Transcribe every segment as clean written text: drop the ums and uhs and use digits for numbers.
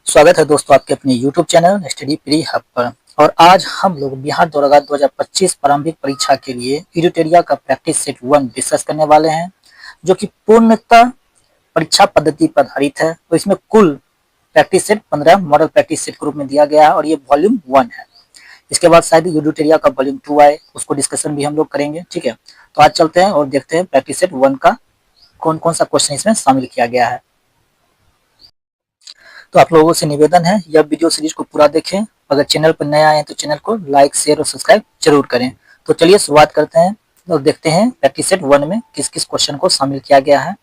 स्वागत है दोस्तों आपके अपने YouTube channel study pre hub पर। और आज हम लोग बिहार दौरागा 2025 प्रारंभिक परीक्षा के लिए एडिटोरिया का प्रैक्टिस सेट 1 डिस्कस करने वाले हैं, जो कि पूर्णतः परीक्षा पद्धति पर आधारित है। तो इसमें कुल practice set 15 model practice set के रूप में दिया गया है और ये वॉल्यूम 1 है। इसके बाद शायद एडिटोरिया का वॉल्यूम 2 आए, उसको डिस्कशन भी हम लोग करेंगे। ठीक है, तो आज चलते हैं और देखते हैं प्रैक्टिस सेट 1 का कौन कौन सा क्वेश्चन इसमें शामिल किया गया है। तो आप लोगों से निवेदन है, यह वीडियो सीरीज को पूरा देखें। अगर चैनल पर नया आए तो चैनल को लाइक, शेयर और सब्सक्राइब जरूर करें। तो चलिए शुरुआत करते हैं और देखते हैं प्रैक्टिस सेट 1 में किस किस क्वेश्चन को शामिल किया गया है।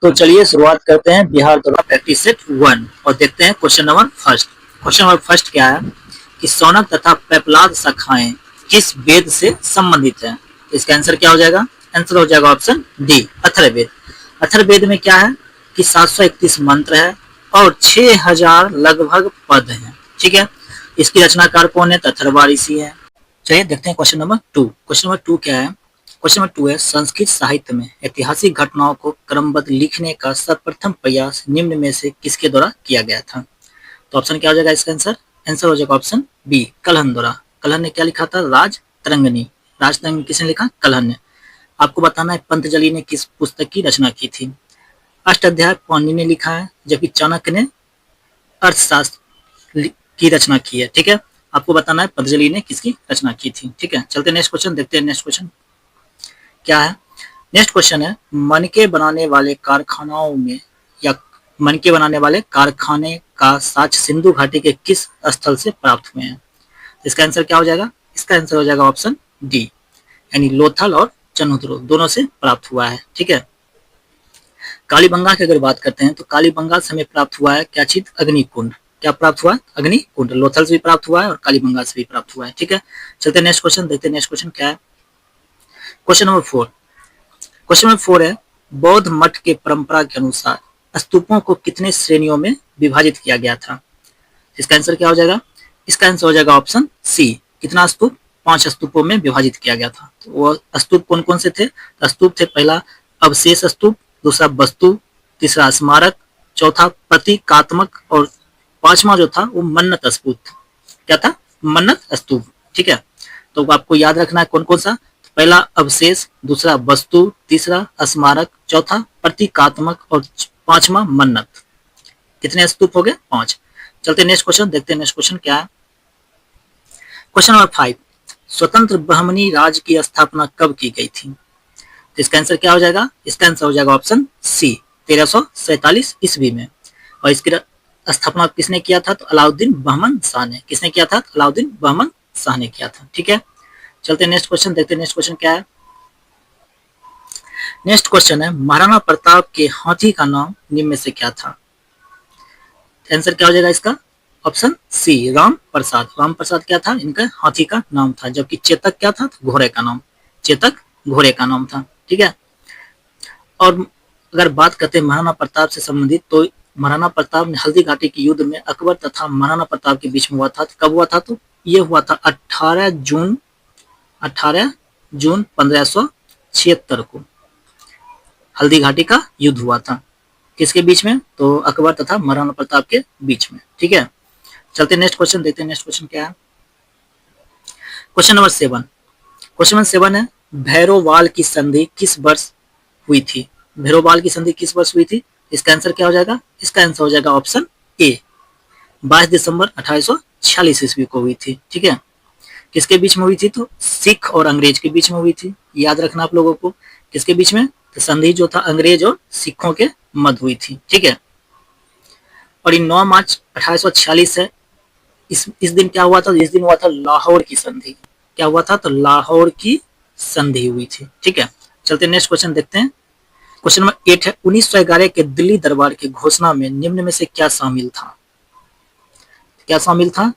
तो चलिए शुरुआत करते हैं बिहार दौरा प्रैक्टिस सेट 1 और देखते हैं question number first. Question number first क्या है कि सौनक तथा पेपलाद शाखाएं किस वेद से संबंधित है। इसका आंसर क्या हो जाएगा? आंसर हो जाएगा ऑप्शन डी, अथर्ववेद। अथर्ववेद में क्या है कि 731 मंत्र है और 6000 लगभग पद हैं। ठीक है, इसकी रचनाकार कौन है? अथर्वा ऋषि है। चलिए देखते हैं क्वेश्चन नंबर 2। क्वेश्चन नंबर 2 क्या है? क्वेश्चन नंबर 2 है संस्कृत साहित्य में ऐतिहासिक घटनाओं को क्रमबद्ध लिखने का सर्वप्रथम प्रयास निम्न में से किसके द्वारा किया गया था? तो ऑप्शन क्या हो जाएगा इसका आंसर? आंसर हो जाएगा ऑप्शन बी, कलहन द्वारा। कलहन ने क्या लिखा था? राज तरंगिणी। राज तरंगिणी किसने लिखा? कलहन ने। आपको बताना है पंतजलि ने किस पुस्तक की रचना की थी? अष्टाध्याय पाणिनि ने लिखा है, जबकि चाणक्य ने अर्थशास्त्र की रचना की है। ठीक है, आपको बताना है पतंजलि ने किसकी रचना की थी। ठीक है, चलते नेक्स्ट क्वेश्चन देखते हैं। नेक्स्ट क्वेश्चन क्या है? नेक्स्ट क्वेश्चन है मनके बनाने वाले कारखानाओं में या मनके बनाने वाले कारखाने का साक्ष्य सिंधु घाटी के किस स्थल से प्राप्त हुए हैं? इसका आंसर क्या हो जाएगा? इसका आंसर हो जाएगा ऑप्शन डी, यानी लोथल और चनहुद्रो दोनों से प्राप्त हुआ है। ठीक है, कालीबंगा की अगर बात करते हैं तो कालीबंगा से हमें प्राप्त हुआ है क्या चीज? अग्निकुंड। क्या प्राप्त हुआ? अग्निकुंड। लोथल से भी प्राप्त हुआ है और कालीबंगा से भी प्राप्त हुआ है। ठीक है, चलते नेक्स्ट क्वेश्चन देखते हैं। नेक्स्ट क्वेश्चन क्या है? Question number 4। क्वेश्चन नंबर 4 है बौद्ध मठ के परंपरा के अनुसार स्तूपों को कितने श्रेणियों में विभाजित किया गया था? इसका आंसर क्या हो जाएगा? इसका आंसर हो जाएगा ऑप्शन सी, कितना स्तूप? 5 स्तूपों में विभाजित किया गया था। तो वो स्तूप कौन कौन से थे? स्तूप थे पहला अवशेष स्तूप, दूसरा वस्तु, तीसरा स्मारक, चौथा प्रतीकात्मक और पांचवा जो था वो मन्नत स्तूप। क्या था? मन्नत स्तूप। ठीक है, तो आपको याद रखना है कौन कौन सा? पहला अवशेष, दूसरा वस्तु, तीसरा स्मारक, चौथा प्रतीकात्मक और पांचवा मन्नत। कितने स्तूप हो गए? 5। चलते नेक्स्ट क्वेश्चन देखते हैं। नेक्स्ट क्वेश्चन क्या है? क्वेश्चन नंबर 5 स्वतंत्र बहमनी राज्य की स्थापना कब की गई थी? तो इसका आंसर क्या हो जाएगा? इसका आंसर हो जाएगा ऑप्शन सी, 1347 ईस्वी में। और इसकी स्थापना किसने किया था? तो अलाउद्दीन बहमन शाह ने। किसने किया था? अलाउद्दीन बहमन शाह ने किया था। ठीक है, चलते नेक्स्ट क्वेश्चन देखते हैं। नेक्स्ट क्वेश्चन क्या है? नेक्स्ट क्वेश्चन है महाराणा प्रताप के हाथी का नाम निम्न में से क्या था? आंसर क्या हो जाएगा इसका? Option C, Ram Prasad. राम प्रसाद क्या था? इनका हाथी का नाम था। जबकि चेतक क्या था? तो घोड़े का नाम। चेतक घोड़े का नाम था। ठीक है, और अगर बात करते हैं महाराणा प्रताप से संबंधित तो महाराणा प्रताप ने हल्दी घाटी के युद्ध में अकबर तथा महाराणा प्रताप के बीच में हुआ था। तो कब हुआ था? तो ये हुआ था 18 जून 1576 को हल्दी घाटी का युद्ध हुआ था। किसके बीच में? तो अकबर तथा महाराणा प्रताप के बीच में। ठीक है, चलते नेक्स्ट क्वेश्चन देखते हैं। नेक्स्ट क्वेश्चन क्या है? Question number 7। क्वेश्चन नंबर 7 है भैरोवाल की संधि किस वर्ष हुई थी? भैरोवाल की संधि किस वर्ष हुई थी? इसका आंसर क्या हो जाएगा? इसका आंसर हो जाएगा ऑप्शन ए, 22 दिसंबर 1846 ईस्वी को हुई थी। ठीक है, किसके बीच में हुई थी? तो सिख और अंग्रेज के बीच में हुई थी। याद रखना आप लोगों को, किसके बीच में? तो संधि जो था अंग्रेज और सिखों के मध्य हुई थी। ठीक है, और 9 मार्च 1846 है। इस दिन क्या हुआ था? इस दिन हुआ था लाहौर की संधि। क्या हुआ था? तो लाहौर की संधि हुई थी। ठीक है, चलते नेक्स्ट क्वेश्चन देखते हैं। क्वेश्चन नंबर 8 है 1911 के दिल्ली दरबार की घोषणा में निम्न में से क्या शामिल था? क्या शामिल था?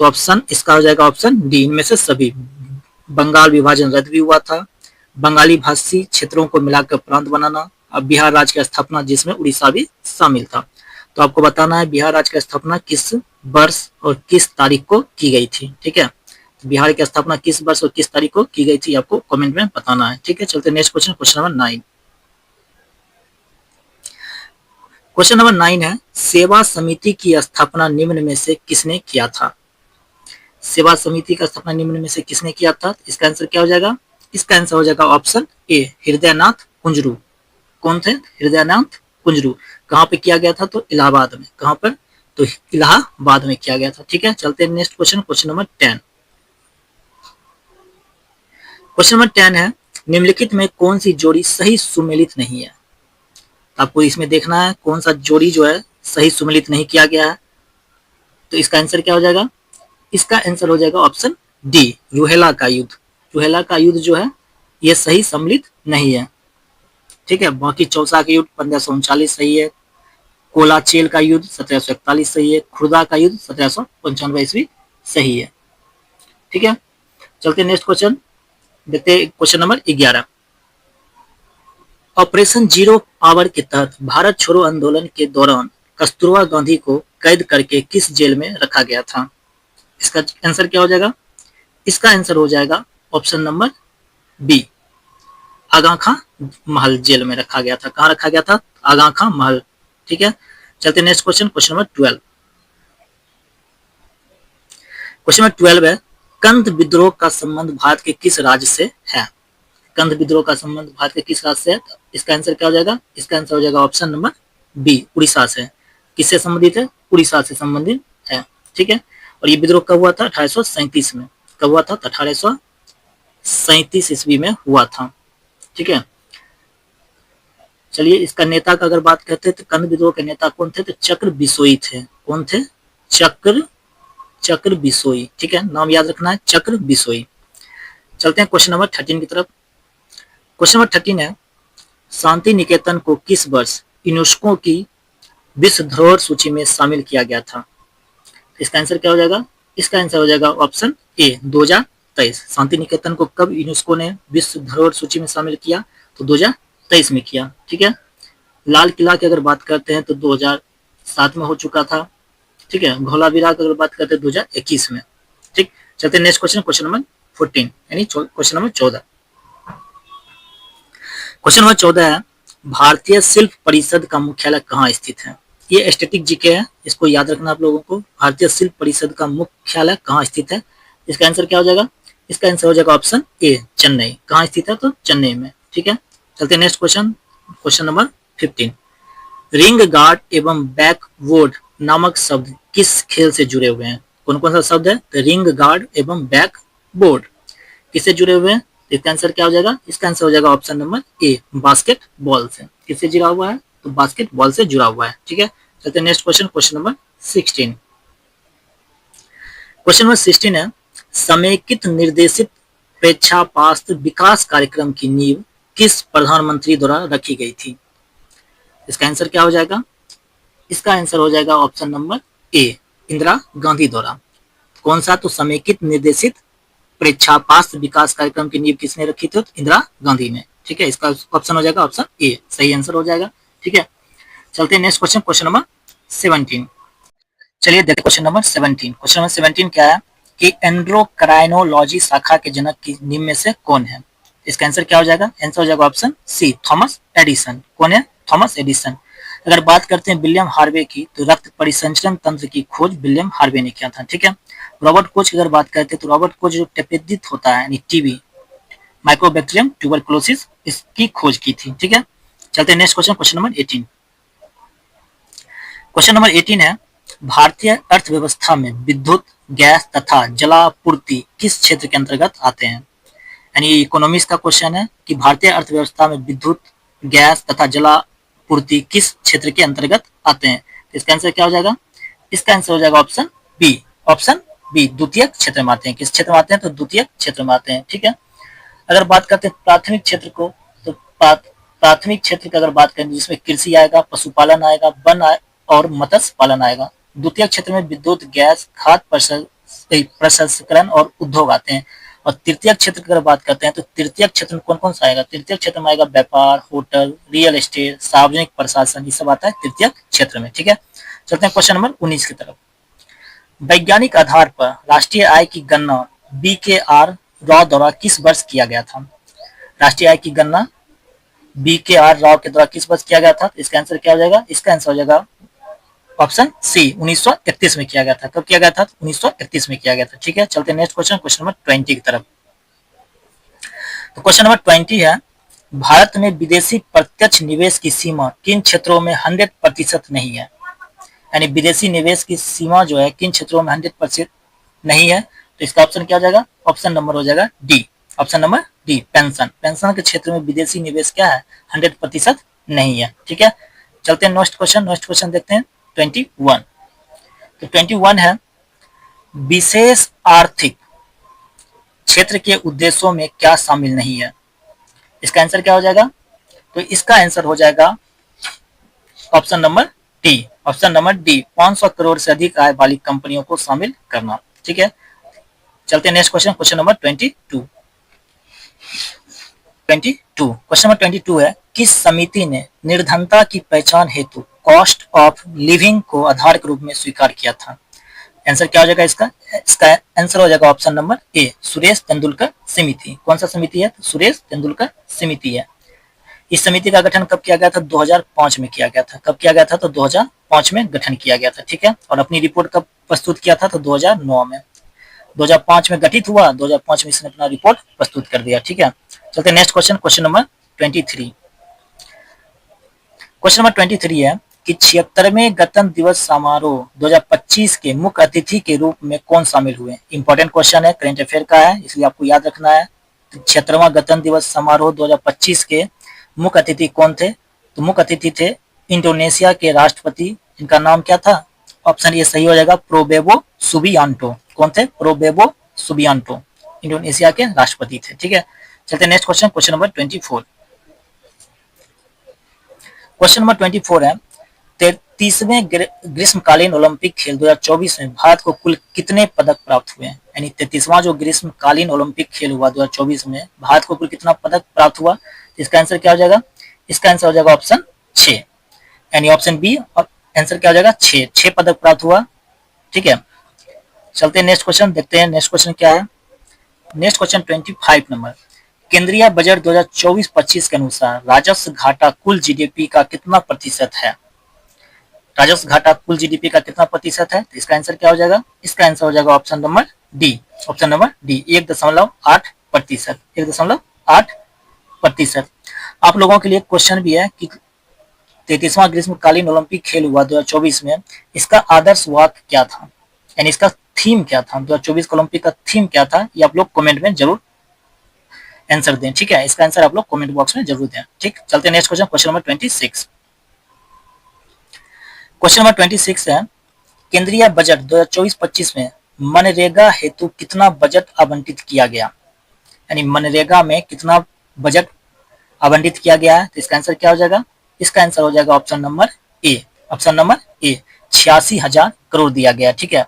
तो ऑप्शन इसका हो जाएगा ऑप्शन डी, इनमें से सभी। बंगाल विभाजन रद्द भी हुआ था, बंगाली भाषी क्षेत्रों को मिलाकर प्रांत बनाना, अब बिहार राज्य की स्थापना जिसमें उड़ीसा भी शामिल था। तो आपको बताना है बिहार राज्य की स्थापना किस वर्ष और किस तारीख को की गई थी। ठीक है, बिहार की स्थापना किस वर्ष और किस तारीख को की गई थी आपको कमेंट में बताना है। ठीक है, चलते next question, question number 9। Question number 9 है, सेवा समिति की स्थापना निम्न में से किसने किया था? सेवा समिति का स्थापना निम्न में से किसने किया था? इसका आंसर क्या हो जाएगा? इसका आंसर हो जाएगा ऑप्शन ए, हृदयनाथ कुंजरू। कौन थे? हृदयनाथ कुंजरू। कहाँ पे किया गया था? तो इलाहाबाद में। कहाँ पर? तो इलाहाबाद में किया गया था। ठीक है, चलते हैं next question, question number 10। Question number 10 है, निम्नलिखित में कौन सी जोड़ी सही सुमेलित नहीं है? आपको इसमें देखना है कौन सा जोड़ी जो है सही सुमेलित नहीं किया गया है। तो इसका आंसर क्या हो जाएगा? इसका आंसर हो जाएगा ऑप्शन डी, रुहेला का युद्ध। रुहेला का युद्ध जो है ये सही सम्मिलित नहीं है। ठीक है, बाकी चौसा का युद्ध 1539 सही है, कोलाचेल का युद्ध 1741 सही है, खुर्दा का युद्ध 1795 ईस्वी सही है। ठीक है, चलते नेक्स्ट क्वेश्चन देखते हैं, question number 11। Operation zero hour के तहत भारत छोड़ो आंदोलन के दौरान कस्तूरबा गांधी को कैद करके किस जेल में रखा गया था? इसका आंसर क्या हो जाएगा? इसका आंसर हो जाएगा ऑप्शन नंबर बी, आगा खां महल जेल में रखा गया था। कहाँ रखा गया था? आगा खां महल। ठीक है, चलते next question, question number 12। Question number 12 है, कंध विद्रोह का संबंध भारत के किस राज्य से है? कंध विद्रोह का संबंध भारत के किस राज्य से है? इसका आंसर क्या हो जाएगा? इसका आंसर हो जाएगा ऑप्शन नंबर बी, उड़ीसा से। किससे संबंधित है? उड़ीसा से संबंधित है। ठीक है, और ये विद्रोह कब हुआ था? 1837 में। कब हुआ था? 1837 ईस्वी में हुआ था। ठीक है, चलिए इसका नेता का अगर बात करते हैं तो कंध विद्रोह के नेता कौन थे? तो चक्र बिसोई थे। कौन थे? चक्र बिसोई। ठीक है, नाम याद रखना है, चक्र बिसोई। चलते हैं क्वेश्चन नंबर 13 की तरफ। क्वेश्चन नंबर 13 है, शांति निकेतन को किस वर्ष यूनेस्को की विश्व धरोहर सूची में शामिल किया गया था? इसका आंसर क्या हो जाएगा? इसका आंसर हो जाएगा ऑप्शन ए, 2023। शांति निकेतन को कब यूनेस्को ने विश्व धरोहर सूची में शामिल किया? तो 2023 में किया। ठीक है, लाल किला की अगर बात करते हैं तो 2007 में हो चुका था। ठीक है, धौलावीरा की अगर बात करते हैं 2021 में। ठीक, चलते नेक्स्ट क्वेश्चन, क्वेश्चन नंबर 14 यानी क्वेश्चन नंबर 14। क्वेश्चन नंबर 14 है, भारतीय शिल्प परिषद का मुख्यालय कहाँ स्थित है? ये स्टैटिक जीके है, इसको याद रखना आप लोगों को। भारतीय शिल्प परिषद का मुख्यालय कहाँ स्थित है? इसका आंसर क्या हो जाएगा? इसका आंसर हो जाएगा ऑप्शन ए, चेन्नई। कहाँ स्थित है? तो चेन्नई में। ठीक है, चलते हैं next question, question number 15। Ring guard एवं बैकबोर्ड नामक शब्द किस खेल से जुड़े हुए हैं? कौन कौन सा शब्द है? तो रिंग गार्ड एवं बैकबोर्ड किससे जुड़े हुए हैं? इसका आंसर क्या हो जाएगा? इसका आंसर हो जाएगा ऑप्शन नंबर ए, बास्केटबॉल से। किससे जुड़ा हुआ है? तो बास्केटबॉल से जुड़ा हुआ है। ठीक है, चलते हैं next question, question number 16। Question number 16 है, समेकित निर्देशित प्रेक्षापास्त्र विकास कार्यक्रम की नींव किस प्रधानमंत्री द्वारा रखी गई थी? इसका आंसर क्या हो जाएगा? इसका आंसर हो जाएगा option number A, Indira Gandhi द्वारा। कौन सा? तो समेकित निर्देशित प्रेक्षापास्त्र विकास कार्यक्रम की नींव किसने रखी थी? तो इंदिरा गांधी ने। ठीक है, इसका ऑप्शन हो जाएगा ऑप्शन ए, सही आंसर हो जाएगा। ठीक है, चलते हैं नेक्स्ट क्वेश्चन, क्वेश्चन नंबर 17। चलिए देखते क्वेश्चन नंबर 17। क्वेश्चन नंबर 17 क्या है कि एंड्रोक्राइनोलॉजी शाखा के जनक की निम्न में से कौन है? इसका आंसर क्या हो जाएगा? आंसर हो जाएगा ऑप्शन सी, थॉमस एडिसन। कौन है? Thomas Edison. अगर बात करते हैं विलियम हार्वे की, तो रक्त परिसंचरण तंत्र की खोज विलियम हार्वे ने किया था। ठीक है, रॉबर्ट कोच की अगर बात करते हैं तो रॉबर्ट कोच जो टेपेदित होता है यानी टीबी, माइक्रोबैक्टीरियम ट्यूबरकुलोसिस, इसकी खोज की थी। ठीक है, चलते हैं next question, question number 18। Question number 18 है, भारतीय अर्थव्यवस्था में विद्युत, गैस तथा जलापूर्ति किस क्षेत्र के अंतर्गत आते हैं? यानी इकोनॉमिक्स का क्वेश्चन है कि भारतीय अर्थव्यवस्था में विद्युत, गैस तथा जलापूर्ति किस क्षेत्र के अंतर्गत आते हैं? तो इसका आंसर क्या हो जाएगा? इसका आंसर हो जाएगा ऑप्शन बी, ऑप्शन बी, द्वितीयक क्षेत्र में आते हैं। किस क्षेत्र में आते हैं? तो द्वितीयक क्षेत्र में आते हैं। ठीक है, अगर बात करते हैं प्राथमिक क्षेत्र को, तो प्राथमिक क्षेत्र की अगर बात करें जिसमें कृषि आएगा, पशुपालन आएगा, वन और मत्स्य पालन आएगा। द्वितीय क्षेत्र में विद्युत, गैस, खाद्य प्रसंस्करण और उद्योग आते हैं। और तृतीय क्षेत्र की अगर बात करते हैं तो तृतीय क्षेत्र में कौन कौन सा आएगा? तृतीय क्षेत्र में आएगा व्यापार, होटल, रियल एस्टेट, सार्वजनिक प्रशासन, ये सब आता है तृतीय क्षेत्र में। ठीक है, चलते हैं क्वेश्चन नंबर 19 की तरफ। वैज्ञानिक आधार पर राष्ट्रीय आय की गणना BKR रॉ द्वारा किस वर्ष किया गया था? राष्ट्रीय आय की गणना BKR राव के द्वारा किस वर्ष किया गया था? इसका आंसर क्या हो जाएगा? इसका आंसर हो जाएगा ऑप्शन सी, 1931 में किया गया था। कब किया गया था? 1931 में किया गया था। ठीक है, चलते नेक्स्ट क्वेश्चन, क्वेश्चन नंबर 20 की तरफ। तो क्वेश्चन नंबर 20 है, भारत में विदेशी प्रत्यक्ष निवेश की सीमा किन क्षेत्रों में 100% नहीं है? यानी विदेशी निवेश की सीमा जो है किन क्षेत्रों में 100% नहीं है? तो इसका ऑप्शन क्या हो जाएगा? ऑप्शन नंबर हो जाएगा D, option number D, pension. Pension के क्षेत्र में विदेशी निवेश क्या है? 100% नहीं है। ठीक है, चलते हैं नेक्स्ट क्वेश्चन, नेक्स्ट क्वेश्चन देखते हैं 21। तो 21 है, विशेष आर्थिक क्षेत्र के उद्देश्यों में क्या शामिल नहीं है? इसका आंसर क्या हो जाएगा? तो इसका आंसर हो जाएगा option number D, option number D, 500 crore से अधिक आय वाली कंपनियों को शामिल करना। ठीक है, चलते हैं next question, question number 22। Question number 22 है, किस समिति ने निर्धनता की पहचान हेतु कॉस्ट ऑफ लिविंग को आधार के रूप में स्वीकार किया था? आंसर क्या हो जाएगा इसका? इसका आंसर हो जाएगा option number A, Suresh Tendulkar समिति। कौन सा समिति है? सुरेश तेंदुलकर समिति है। इस समिति का गठन कब किया गया था? 2005 में किया गया था। कब किया गया था? तो 2005 में गठन किया गया था। ठीक है, और अपनी रिपोर्ट कब प्रस्तुत किया था? तो 2009 में। 2005 में गठित हुआ, 2005 में इसने अपना रिपोर्ट प्रस्तुत कर दिया। ठीक है, चलते next question, question number 23। Question number 23 है कि 76वें गणतंत्र दिवस समारोह 2025 के मुख्य अतिथि के रूप में कौन शामिल हुए? इंपॉर्टेंट क्वेश्चन है, करेंट अफेयर का है, इसलिए आपको याद रखना है। 76वां गणतंत्र दिवस समारोह 2025 के मुख्य अतिथि कौन थे? तो मुख्य अतिथि थे इंडोनेशिया के राष्ट्रपति, इनका नाम क्या था? ऑप्शन ए सही हो जाएगा, प्रोबेबो सुबियांटो। कौन थे? प्रोबेबो सुबियांटो, इंडोनेशिया के राष्ट्रपति थे। ठीक है, चलते next question, question number 24। Question number 24 है, 33वें ग्रीष्मकालीन ओलंपिक खेल 2024 में भारत को कुल कितने पदक प्राप्त हुए? यानी 33वां जो ग्रीष्मकालीन ओलंपिक खेल हुआ 2024 में भारत को कुल कितना पदक प्राप्त हुआ? इसका आंसर क्या हो जाएगा? इसका आंसर हो जाएगा ऑप्शन 6, यानी ऑप्शन बी, और आंसर क्या हो जाएगा? 6 पदक प्राप्त हुआ। ठीक है, चलते हैं नेक्स्ट क्वेश्चन, देखते हैं नेक्स्ट क्वेश्चन क्या है। नेक्स्ट क्वेश्चन 25 नंबर, केंद्रीय बजट 2024-25 के अनुसार राजस्व घाटा कुल जीडीपी का कितना प्रतिशत है? राजस्व घाटा कुल जीडीपी का कितना प्रतिशत है? तो इसका आंसर क्या हो जाएगा? इसका आंसर हो जाएगा option number D, option number D, 1.8%, 1.8%। आप लोगों के लिए क्वेश्चन भी है कि 33वां ग्रीष्मकालीन ओलंपिक खेल हुआ 2024 में, इसका आदर्श वाक्य क्या था? यानी इसका थीम क्या था? 2024 ओलंपिक का थीम क्या था? ये आप लोग कमेंट में जरूर आंसर दें। ठीक है, इसका आंसर आप लोग कमेंट बॉक्स में जरूर दें। ठीक, चलते हैं next question, question number 26। Question number 26 है, केंद्रीय बजट 2024-25 में मनरेगा हेतु कितना बजट आवंटित किया गया? यानी मनरेगा में कितना बजट आवंटित किया गया है? तो इसका आंसर क्या हो जाएगा? इसका आंसर हो जाएगा option number A, option number A, 86,000 crore दिया गया। ठीक है,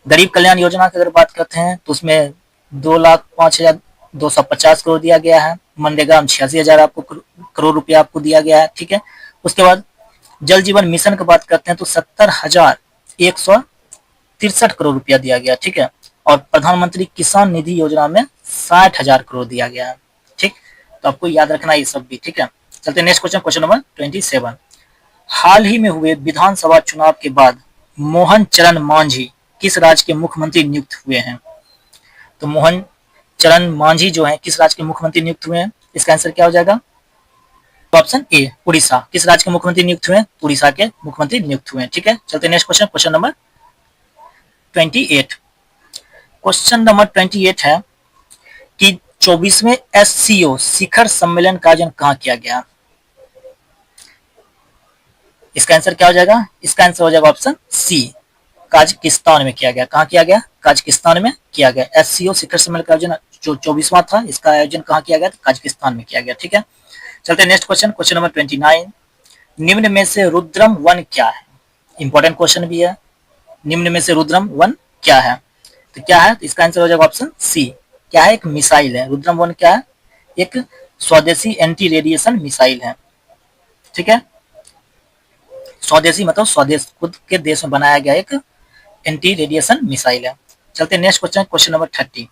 गरीब कल्याण योजना की अगर बात करते हैं तो उसमें 2,05,250 करोड़ दिया गया है। मनरेगा में 86,000 आपको करोड़ रुपया आपको दिया गया है। ठीक है, उसके बाद जल जीवन मिशन की बात करते हैं तो 70,163 करोड़ रुपया दिया गया। ठीक है, और प्रधानमंत्री किसान निधि योजना में 60,000 करोड़ दिया गया है। ठीक, तो आपको याद रखना ये सब भी। ठीक है, चलते नेक्स्ट क्वेश्चन, क्वेश्चन नंबर 27। हाल ही में हुए विधानसभा चुनाव के बाद मोहन चरण मांझी किस राज्य के मुख्यमंत्री नियुक्त हुए हैं? तो मोहन चरण मांझी जो है किस राज्य के मुख्यमंत्री नियुक्त हुए हैं? इसका आंसर क्या हो जाएगा? Option A, Orissa. किस राज्य के मुख्यमंत्री नियुक्त हुए? उड़ीसा के मुख्यमंत्री नियुक्त हुए। ठीक है, चलते next question, question number 28। Question number 28 है कि 24वें एससीओ शिखर सम्मेलन का आयोजन कहाँ किया गया? इसका आंसर क्या हो जाएगा? इसका आंसर हो जाएगा ऑप्शन सी, काजाकिस्तान में किया गया। कहाँ किया गया? काजाकिस्तान में किया गया। एससीओ शिखर सम्मेलन का आयोजन जो 24वां था, इसका आयोजन कहाँ किया गया? काजाकिस्तान में किया गया। ठीक है, चलते नेक्स्ट क्वेश्चन, क्वेश्चन नंबर 29। निम्न में से रुद्रम 1 क्या है? इंपॉर्टेंट क्वेश्चन भी है, निम्न में से रुद्रम 1 क्या है? तो क्या है? तो इसका आंसर हो जाएगा ऑप्शन सी, क्या है? एक मिसाइल है। रुद्रम 1 क्या है? एक स्वदेशी एंटी रेडिएशन मिसाइल है। ठीक है, स्वदेशी मतलब स्वदेश, खुद के देश में बनाया गया एक एंटी रेडिएशन मिसाइल है। चलते नेक्स्ट क्वेश्चन, क्वेश्चन नंबर 30।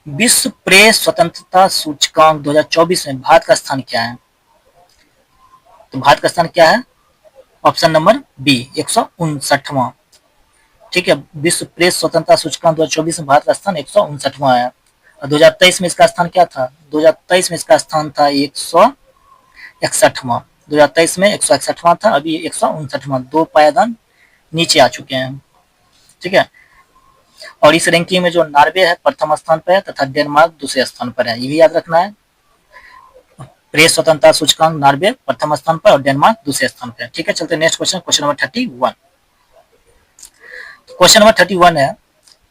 विश्व प्रेस स्वतंत्रता सूचकांक 2024 में भारत का स्थान क्या है? तो भारत का स्थान क्या है? ऑप्शन नंबर बी 159वां। ठीक है, विश्व प्रेस स्वतंत्रता सूचकांक 2024 में भारत का स्थान 159वां है। और 2023 में इसका स्थान क्या था? 2023 में इसका स्थान था 161वां। 2023 में 161वां था, अभी 159वां, 2 पायदान नीचे आ चुके हैं। ठीक है, और इस रैंकिंग में जो नॉर्वे है प्रथम स्थान पर है तथा डेनमार्क दूसरे स्थान पर है, ये भी याद रखना है। प्रेस स्वतंत्रता सूचकांक नॉर्वे प्रथम स्थान पर और डेनमार्क दूसरे स्थान पर। ठीक है, चलते next question, question number 31। Question number 31 है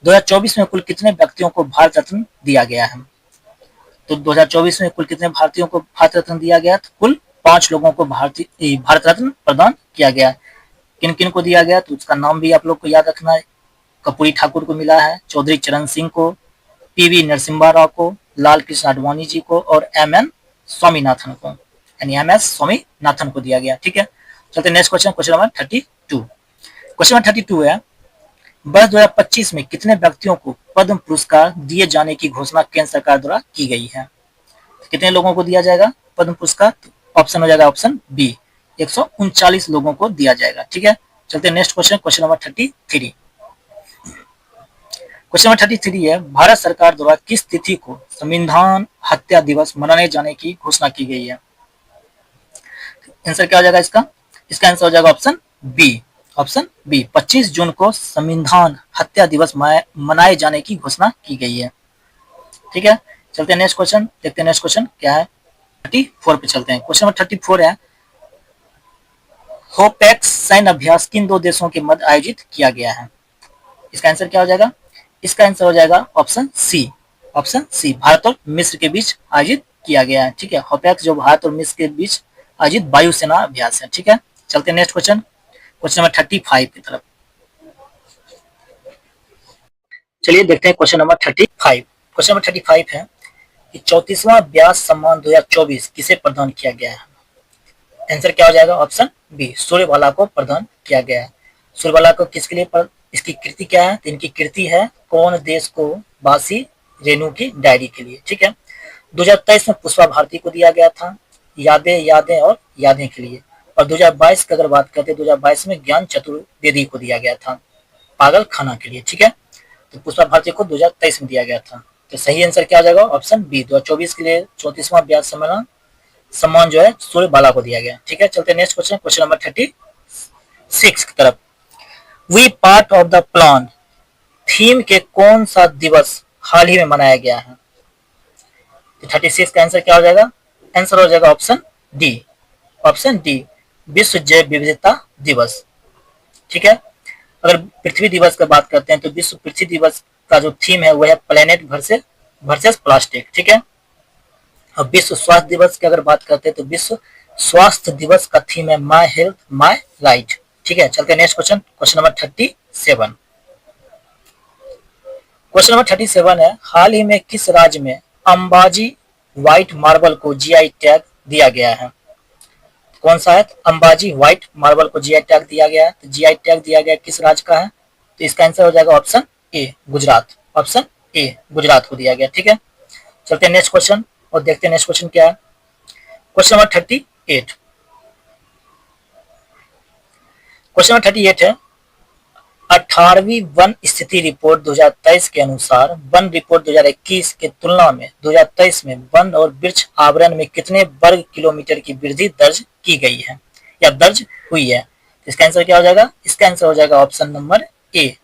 2024 में कुल कितने व्यक्तियों को भारत रत्न दिया गया है? तो 2024 में कुल कितने भारतीयों को भारत रत्न दिया गया? तो कुल 5 लोगों को भारत रत्न प्रदान किया गया। किन किन को दिया गया? तो उसका नाम भी आप लोग को याद रखना है। कर्पूरी ठाकुर को मिला है, चौधरी चरण सिंह को, पीवी नरसिम्हा राव को, लाल कृष्ण आडवाणी जी को और एमएन स्वामीनाथन को, यानी एमएस स्वामीनाथन को दिया गया। ठीक है, चलते next question, question number 32। Question number 32 है वर्ष 2025 में कितने व्यक्तियों को पद्म पुरस्कार दिए जाने की घोषणा केंद्र सरकार द्वारा की गई है? कितने लोगों को दिया जाएगा पद्म पुरस्कार? ऑप्शन हो जाएगा ऑप्शन बी 139 लोगों को दिया जाएगा। ठीक है, चलते next question, question number 33। Question number 33 है भारत सरकार द्वारा किस तिथि को संविधान हत्या दिवस मनाने जाने की घोषणा की गई है? आंसर क्या हो जाएगा इसका? इसका आंसर हो जाएगा ऑप्शन बी, ऑप्शन बी 25 जून को संविधान हत्या दिवस मनाए जाने की घोषणा की गई है। ठीक है, चलते हैं नेक्स्ट क्वेश्चन, देखते हैं नेक्स्ट क्वेश्चन क्या है। 34 पे चलते हैं। क्वेश्चन नंबर 34 है होपेक्स सैन्य अभ्यास किन 2 देशों के मध्य आयोजित किया गया है? इसका आंसर क्या हो जाएगा? इसका आंसर हो जाएगा option C, option C Bharat और मिस्र के बीच आयोजित किया गया है। ठीक है, होपेक्स जो भारत और मिस्र के बीच आयोजित वायुसेना अभ्यास है। ठीक है, चलते हैं नेक्स्ट क्वेश्चन, क्वेश्चन नंबर 35 की तरफ। चलिए देखते हैं क्वेश्चन नंबर 35। क्वेश्चन नंबर 35 है कि 34वां व्यास सम्मान 2024 किसे प्रदान किया गया है? आंसर क्या हो जाएगा? ऑप्शन बी सूर्यबाला को प्रदान किया गया है। सूर्यबाला को किसके लिए इसकी कृति क्या है? इनकी कृति है कौन देश को बासी रेणु की डायरी के लिए। ठीक है, 2023 में पुष्पा भारती को दिया गया था यादें यादें और यादें के लिए, और 2022 की अगर बात करते हैं 2022 में ज्ञान चतुर्वेदी को दिया गया था पागल खाना के लिए। ठीक है, तो पुष्पा भारती को 2023 में दिया गया था। तो सही आंसर क्या हो जाएगा? ऑप्शन बी 2024 के लिए 34वां व्यास सम्मान जो है सूर्यबाला को दिया गया। ठीक है, चलते नेक्स्ट क्वेश्चन, क्वेश्चन नंबर 36 की तरफ। V part of the plan theme के कौन सा दिवस हाल ही में मनाया गया है? 36 का आंसर क्या हो जाएगा? आंसर हो जाएगा ऑप्शन डी, ऑप्शन डी विश्व जैव विविधता दिवस। ठीक है, अगर पृथ्वी दिवस की बात करते हैं तो विश्व पृथ्वी दिवस का जो थीम है वह है प्लेनेट वर्सेस प्लास्टिक। ठीक है, और विश्व स्वास्थ्य दिवस की अगर बात करते हैं तो विश्व स्वास्थ्य दिवस का थीम है माई हेल्थ माई राइट। ठीक है, चलते हैं next question, question number 37। Question number 37 है हाल ही में किस राज्य में अंबाजी व्हाइट मार्बल को जीआई टैग दिया गया है? कौन सा है? अंबाजी व्हाइट मार्बल को जीआई टैग दिया गया है। तो जीआई टैग दिया गया किस राज्य का है? तो इसका आंसर हो जाएगा option A Gujarat, option A Gujarat को दिया गया। ठीक है, चलते हैं नेक्स्ट क्वेश्चन और देखते हैं नेक्स्ट क्वेश्चन क्या है। Question number 38। क्वेश्चन नंबर 38 है 18वीं वन स्थिति रिपोर्ट 2023 के अनुसार वन रिपोर्ट 2021 के तुलना में 2023 में वन और वृक्ष आवरण में कितने वर्ग किलोमीटर की वृद्धि दर्ज की गई है या दर्ज हुई है? इसका आंसर क्या हो जाएगा? इसका आंसर हो जाएगा ऑप्शन नंबर ए,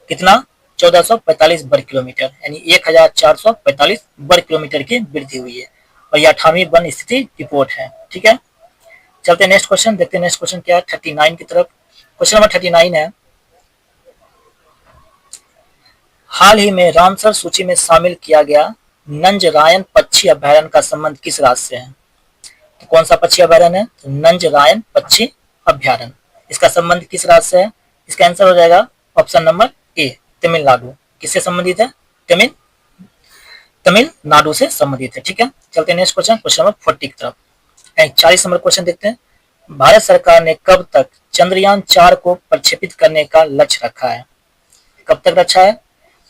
कितना? 1445 वर्ग किलोमीटर, यानी 1445 वर्ग किलोमीटर की वृद्धि हुई है, और ये 18वीं वन स्थिति रिपोर्ट है। ठीक है, चलते हैं नेक्स्ट क्वेश्चन, देखते हैं नेक्स्ट क्वेश्चन क्या है 39 की तरफ। क्वेश्चन नंबर 39 है हाल ही में रामसर सूची में शामिल किया गया नंजरायन पक्षी अभयारण्य का संबंध किस राज्य से है? तो कौन सा पक्षी अभयारण्य है? तो नंजरायन पक्षी अभयारण्य, इसका संबंध किस राज्य से है? इसका आंसर हो जाएगा ऑप्शन नंबर ए तमिलनाडु। किससे संबंधित है? तमिलनाडु से संबंधित है। ठीक है, चलते हैं नेक्स्ट क्वेश्चन, क्वेश्चन नंबर 40 की तरफ। 40 नंबर क्वेश्चन देखते हैं भारत सरकार ने कब तक चंद्रयान 4 को प्रक्षेपित करने का लक्ष्य रखा है? कब तक रखा है?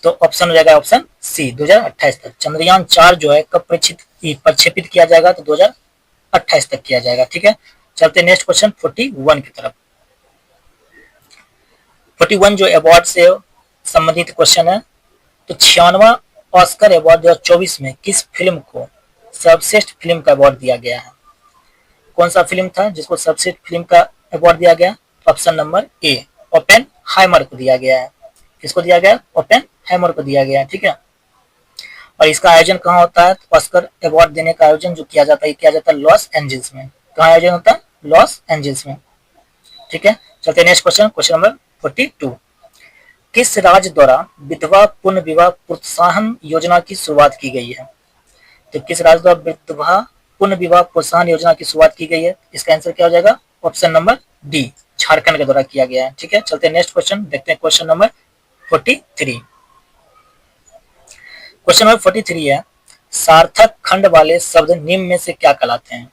तो ऑप्शन हो जाएगा ऑप्शन सी 2028 तक। चंद्रयान 4 जो है कब प्रक्षेपित किया जाएगा, तो 2028 तक किया जाएगा। ठीक है, चलते नेक्स्ट क्वेश्चन 41 की तरफ। 41 जो अवार्ड से संबंधित क्वेश्चन है, तो 96वां ऑस्कर अवार्ड 2024 में किस फिल्म को सर्वश्रेष्ठ फिल्म का अवार्ड दिया गया है? कौन सा फिल्म था जिसको सर्वश्रेष्ठ फिल्म का अवार्ड दिया गया? ऑप्शन नंबर ए ओपेनहाइमर को दिया गया है। किसको दिया गया? ओपेनहाइमर को दिया गया है। ठीक है, और इसका आयोजन कहाँ होता है? तो ऑस्कर अवार्ड देने का आयोजन जो किया जाता है, किया जाता है लॉस एंजल्स में। कहाँ आयोजन होता है? लॉस एंजल्स में। ठीक है, चलते नेक्स्ट क्वेश्चन, क्वेश्चन नंबर 42। किस राज्य द्वारा विधवा पुनर्विवाह प्रोत्साहन योजना की शुरुआत की गई है? तो किस राज्य द्वारा विधवा पुनर्विवाह प्रोत्साहन योजना की शुरुआत की गई है? इसका आंसर क्या हो जाएगा? ऑप्शन नंबर डी, झारखंड के द्वारा किया गया है। ठीक है, चलते नेक्स्ट क्वेश्चन देखते हैं, क्वेश्चन नंबर 43। क्वेश्चन नंबर 43 है, सार्थक खंड वाले शब्द निम्न में से क्या कहलाते हैं?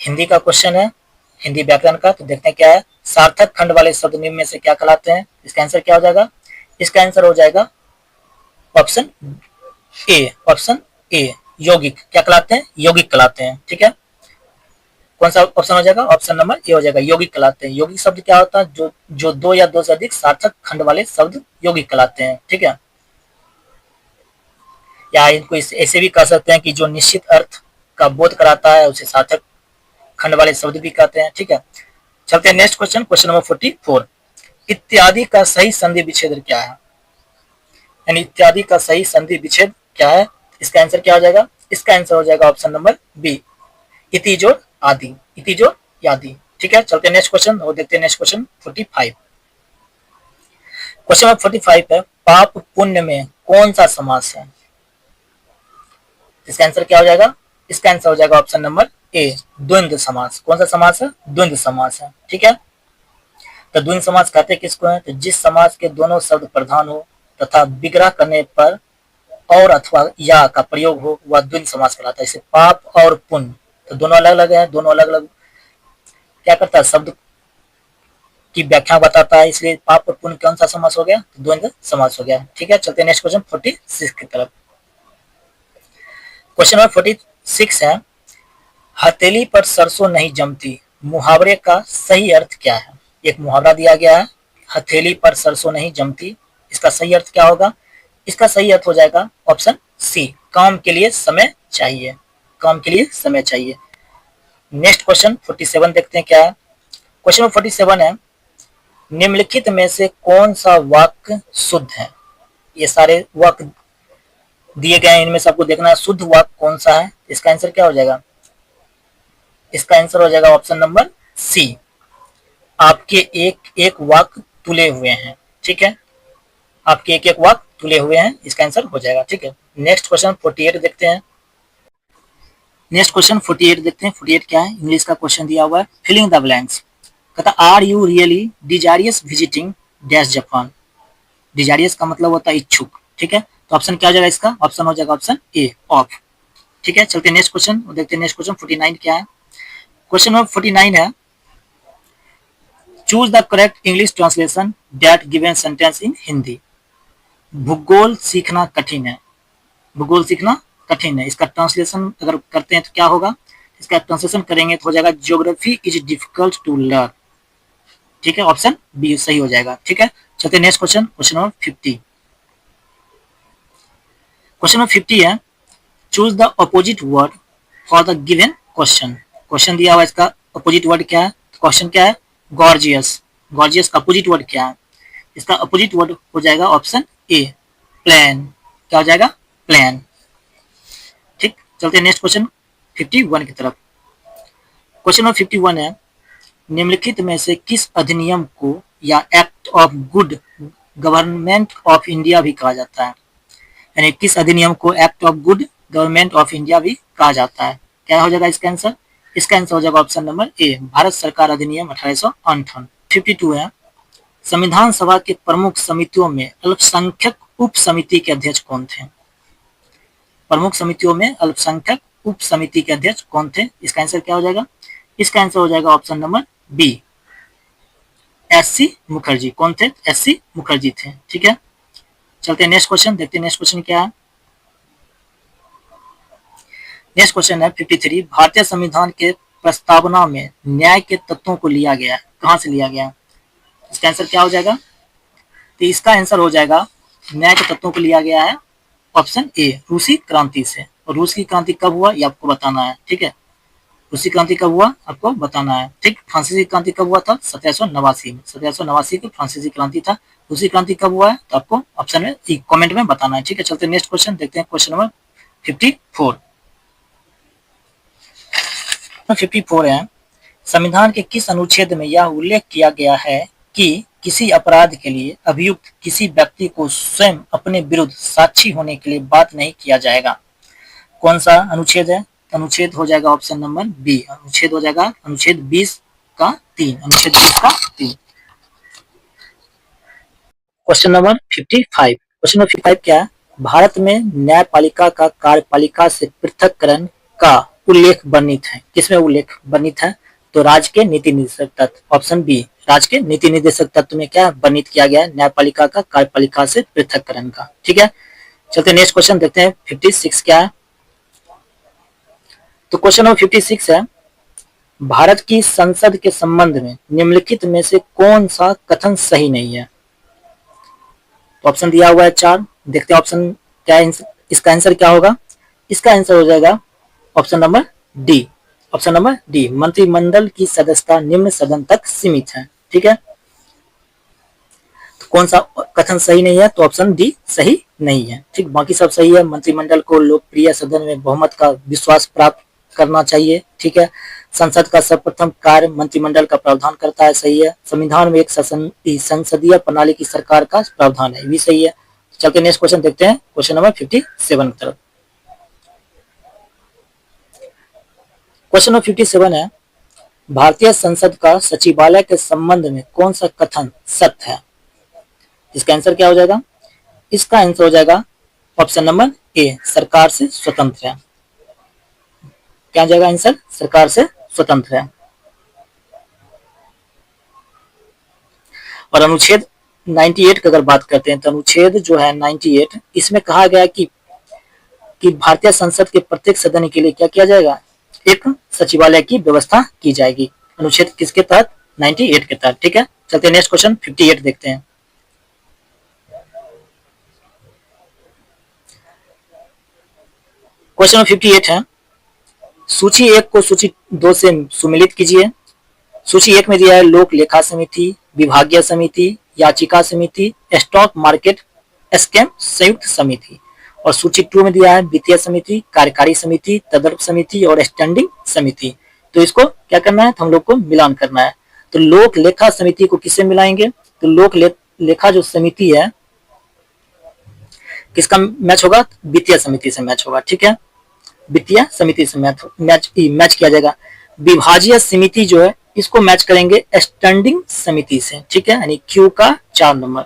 हिंदी का क्वेश्चन है, हिंदी व्याकरण का। तो देखते हैं क्या है, सार्थक खंड वाले शब्द निम्न में से क्या कहलाते हैं? इसका आंसर क्या हो जाएगा? इसका आंसर हो जाएगा ऑप्शन ए, ऑप्शन ए यौगिक। क्या कहलाते हैं? यौगिक कहलाते हैं। ठीक है, कौन सा ऑप्शन हो जाएगा? ऑप्शन नंबर ए हो जाएगा, यौगिक कहलाते हैं। यौगिक शब्द क्या होता है? जो दो या दो से अधिक सार्थक खंड वाले शब्द यौगिक कहलाते हैं। ठीक है, या इनको ऐसे भी कह सकते हैं कि जो निश्चित अर्थ का बोध कराता है उसे सार्थक खंड वाले शब्द भी कहते हैं। ठीक है, चलते हैं नेक्स्ट क्वेश्चन, क्वेश्चन नंबर 44। इत्यादि का सही संधि विच्छेद क्या है? यानी इत्यादि का सही संधि विच्छेद क्या है? इसका आंसर क्या हो जाएगा? इसका आंसर हो जाएगा ऑप्शन नंबर बी, इति जोड़ आदि, इति जोड़ आदि। ठीक है, चलते हैं नेक्स्ट क्वेश्चन और देखते हैं नेक्स्ट क्वेश्चन 45। क्वेश्चन नंबर 45 है, पाप पुण्य में कौन सा समास है? इसका आंसर क्या हो जाएगा? इसका आंसर हो जाएगा ऑप्शन नंबर ए, द्वंद्व समास। कौन सा समास है? द्वंद्व समास है। ठीक है, तो द्वंद्व समास कहते किसको है? तो जिस समास के दोनों शब्द प्रधान हो तथा विग्रह करने पर और अथवा या का प्रयोग हो वह द्वंद्व समास कहलाता है। जैसे पाप और पुण्य, तो दोनों अलग अलग है, दोनों अलग अलग क्या करता है? शब्द की व्याख्या बताता है, इसलिए पाप और पुण्य कौन सा समास हो गया? तो द्वंद्व समास हो गया। ठीक है, चलते हैं नेक्स्ट क्वेश्चन 46 की तरफ। क्वेश्चन नंबर 46 है, हथेली पर सरसों नहीं जमती मुहावरे का सही अर्थ क्या है? एक मुहावरा दिया गया है, हथेली पर सरसों नहीं जमती, इसका सही अर्थ क्या होगा? इसका सही अर्थ हो जाएगा ऑप्शन सी, काम के लिए समय चाहिए, काम के लिए समय चाहिए। नेक्स्ट क्वेश्चन 47 देखते हैं क्या है। क्वेश्चन 47 है, निम्नलिखित में से कौन सा वाक्य शुद्ध है? ये सारे वाक्य दिए गए हैं, इनमें से आपको देखना है शुद्ध वाक्य कौन सा है। इसका आंसर क्या हो जाएगा? इसका आंसर हो जाएगा ऑप्शन नंबर सी, आपके एक एक वाक्य तुले हुए हैं। ठीक है, आपके एक एक वाक्य तुले हुए हैं, इसका आंसर हो जाएगा। ठीक है, नेक्स्ट क्वेश्चन 48 देखते हैं। नेक्स्ट क्वेश्चन 48 देखते हैं। 48 क्या है? इंग्लिश का क्वेश्चन दिया हुआ है, फिलिंग द ब्लैंक्स। कहता are you really desirous visiting dash Japan? Desirous का मतलब होता है इच्छुक। ठीक है, तो ऑप्शन क्या हो जाएगा? इसका ऑप्शन हो जाएगा ऑप्शन ए, ऑफ। ठीक है, चलते हैं नेक्स्ट क्वेश्चन और देखते हैं नेक्स्ट क्वेश्चन 49 क्या है। क्वेश्चन नंबर 49 है, choose the correct English translation that given sentence in Hindi. भूगोल सीखना कठिन है, भूगोल सीखना कठिन है, इसका ट्रांसलेशन अगर करते हैं तो क्या होगा? इसका ट्रांसलेशन करेंगे तो हो जाएगा geography is difficult to learn. ठीक है, ऑप्शन बी सही हो जाएगा। ठीक है, चलते next question, question number 50। Question number 50 है, choose the opposite word for the given question. Question दिया हुआ, इसका अपोजिट वर्ड क्या है? क्वेश्चन क्या है? गॉर्जियस। गॉर्जियस का अपोजिट वर्ड क्या है? इसका अपोजिट वर्ड हो जाएगा ऑप्शन ए, प्लेन। क्या हो जाएगा? प्लेन। ठीक, चलते हैं नेक्स्ट क्वेश्चन 51 की तरफ। क्वेश्चन नंबर 51 है, निम्नलिखित में से किस अधिनियम को या act of good government of India भी कहा जाता है? यानी किस अधिनियम को act of good government of India भी कहा जाता है? क्या हो जाएगा इसका आंसर? इसका आंसर हो जाएगा ऑप्शन नंबर ए, भारत सरकार अधिनियम 1858। 52 है, संविधान सभा के प्रमुख समितियों में अल्पसंख्यक उप समिति के अध्यक्ष कौन थे? प्रमुख समितियों में अल्पसंख्यक उप समिति के अध्यक्ष कौन थे? इसका आंसर क्या हो जाएगा? इसका आंसर हो जाएगा option number B, S C. Mukherjee. कौन थे? एस.सी. मुखर्जी थे। ठीक है, चलते हैं नेक्स्ट क्वेश्चन, देखते हैं नेक्स्ट क्वेश्चन क्या है। नेक्स्ट क्वेश्चन है 53, भारतीय संविधान के प्रस्तावना में न्याय के तत्वों को लिया गया है, कहां से लिया गया? इसका आंसर क्या हो जाएगा? तो इसका आंसर हो जाएगा न्याय के तत्वों को लिया गया है ऑप्शन ए, रूसी क्रांति से। और रूस की क्रांति कब हुआ ये आपको बताना है। ठीक है, रूसी क्रांति कब हुआ आपको बताना है। ठीक, फ्रांसीसी क्रांति कब हुआ था? 1789 में। 1789 की फ्रांसीसी क्रांति था। रूसी क्रांति कब हुआ है तो आपको ऑप्शन में कमेंट में बताना है। ठीक है, चलते नेक्स्ट क्वेश्चन देखते हैं, क्वेश्चन नंबर 54। 54 है, संविधान के किस अनुच्छेद में यह उल्लेख किया गया है कि किसी अपराध के लिए अभियुक्त किसी व्यक्ति को स्वयं अपने विरुद्ध साक्षी होने के लिए बाध्य नहीं किया जाएगा? कौन सा अनुच्छेद है? अनुच्छेद हो जाएगा ऑप्शन नंबर बी, अनुच्छेद हो जाएगा अनुच्छेद 20 का 3, अनुच्छेद 20 का 3। Question number 55। क्वेश्चन नंबर 55 क्या है? भारत में न्यायपालिका का कार्यपालिका से पृथककरण का उल्लेख वर्णित है, किसमें उल्लेख वर्णित है? तो राज्य के नीति निर्देशक तत्व, ऑप्शन बी, राज्य के नीति निर्देशक तत्व में क्या वर्णित किया गया है? न्यायपालिका का कार्यपालिका से पृथककरण का। ठीक है, चलते नेक्स्ट क्वेश्चन देखते हैं 56 क्या है। तो क्वेश्चन नंबर 56 है, भारत की संसद के संबंध में निम्नलिखित में से कौन सा कथन सही नहीं है? तो ऑप्शन दिया हुआ है 4, देखते हैं ऑप्शन क्या, इसका आंसर क्या होगा? इसका आंसर हो जाएगा option number D, option number D, मंत्रिमंडल की सदस्यता निम्न सदन तक सीमित है। ठीक है, तो कौन सा कथन सही नहीं है? तो ऑप्शन डी सही नहीं है। ठीक, बाकी सब सही है। मंत्रिमंडल को लोकप्रिय सदन में बहुमत का विश्वास प्राप्त करना चाहिए। ठीक है, संसद का सर्वप्रथम कार्य मंत्रिमंडल का प्रावधान करता है, सही है। संविधान में एक संसदीय प्रणाली की सरकार का प्रावधान है, भी सही है। चलते नेक्स्ट क्वेश्चन देखते हैं, क्वेश्चन नंबर 57 की तरफ। क्वेश्चन नंबर 57 है, भारतीय संसद का सचिवालय के संबंध में कौन सा कथन सत्य है? इसका आंसर क्या हो जाएगा? इसका आंसर हो जाएगा ऑप्शन नंबर ए, सरकार से स्वतंत्र है। क्या जाएगा आंसर? सरकार से स्वतंत्र है। और अनुच्छेद 98 की अगर बात करते हैं तो अनुच्छेद जो है 98, इसमें कहा गया है कि भारतीय संसद के प्रत्येक सदन के लिए क्या किया जाएगा? एक सचिवालय की व्यवस्था की जाएगी। अनुच्छेद किसके तहत? 98 के तहत। ठीक है, चलते हैं नेक्स्ट क्वेश्चन 58 देखते हैं। क्वेश्चन 58 है, सूची 1 को सूची 2 से सुमिलित कीजिए। सूची 1 में दिया है लोक लेखा समिति, विभागीय समिति, याचिका समिति, स्टॉक मार्केट स्कैम संयुक्त समिति। और सूची 2 में दिया है वित्तीय समिति, कार्यकारी समिति, तदर्थ समिति और स्टैंडिंग समिति। तो इसको क्या करना है? तो हम लोग को मिलान करना है। तो लोक लेखा समिति को किससे मिलाएंगे? तो लोक लेखा जो समिति है किसका मैच होगा? वित्तीय समिति से मैच होगा। ठीक है, वित्तीय समिति से मैच किया जाएगा। विभागीय समिति जो है इसको मैच करेंगे स्टैंडिंग समिति से। ठीक है, यानी क्यू का 4 नंबर।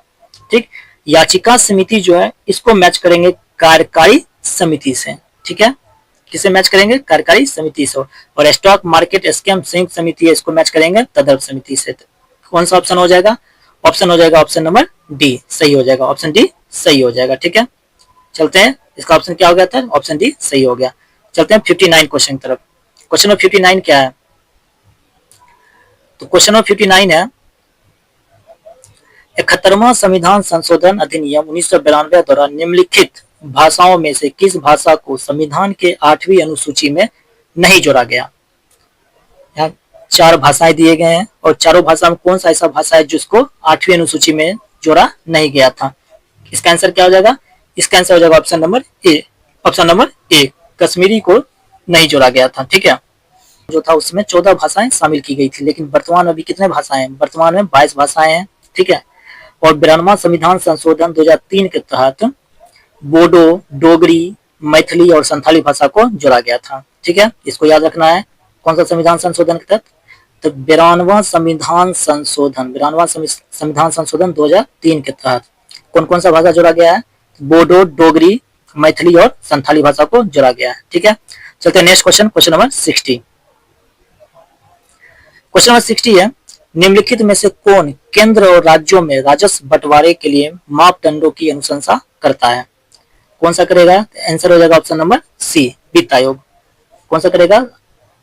ठीक, याचिका समिति जो है इसको मैच करेंगे कार्यकारी समिति से। ठीक है, किसे मैच करेंगे? कार्यकारी समिति से। और स्टॉक मार्केट स्कैम संयुक्त समिति है, इसको मैच करेंगे तदर्थ समिति से। कौन सा ऑप्शन हो जाएगा? ऑप्शन हो जाएगा ऑप्शन नंबर डी, सही हो जाएगा। ऑप्शन डी सही हो जाएगा। ठीक है, चलते हैं, इसका ऑप्शन क्या हो गया था? ऑप्शन डी सही हो गया। चलते हैं 59 क्वेश्चन की तरफ। क्वेश्चन नंबर 59 क्या है? तो क्वेश्चन नंबर 59 है, 71वां संविधान संशोधन अधिनियम 1992 द्वारा निम्नलिखित भाषाओं में से किस भाषा को संविधान के 8वीं अनुसूची में नहीं जोड़ा गया? यहाँ 4 भाषाएं दिए गए हैं और चारों भाषा में कौन सा ऐसा भाषा है जिसको 8वीं अनुसूची में जोड़ा नहीं गया था? इसका आंसर क्या हो जाएगा? इसका आंसर हो जाएगा option number A, option number A, Kashmiri को नहीं जोड़ा गया था। ठीक है, जो था उसमें 14 भाषाएं शामिल की गई थी, लेकिन वर्तमान अभी कितने भाषाएं हैं? वर्तमान में 22 भाषाएं हैं। ठीक है, और 92वां संविधान संशोधन 2003 के तहत बोडो, डोगरी, मैथिली और संथाली भाषा को जोड़ा गया था। ठीक है, इसको याद रखना है। कौन सा संविधान संशोधन के तहत? तो 92वां संविधान संशोधन, 92वां संविधान संशोधन 2003 के तहत कौन कौन सा भाषा जोड़ा गया है? बोडो, डोगरी, मैथिली और संथाली भाषा को जोड़ा गया है। ठीक है, चलते हैं next question, question number 60। Question number 60 है, निम्नलिखित में से कौन केंद्र और राज्यों में राजस्व बंटवारे के लिए मापदंडों की अनुशंसा करता है? कौन सा करेगा? आंसर हो जाएगा ऑप्शन नंबर सी, वित्त आयोग। कौन सा करेगा?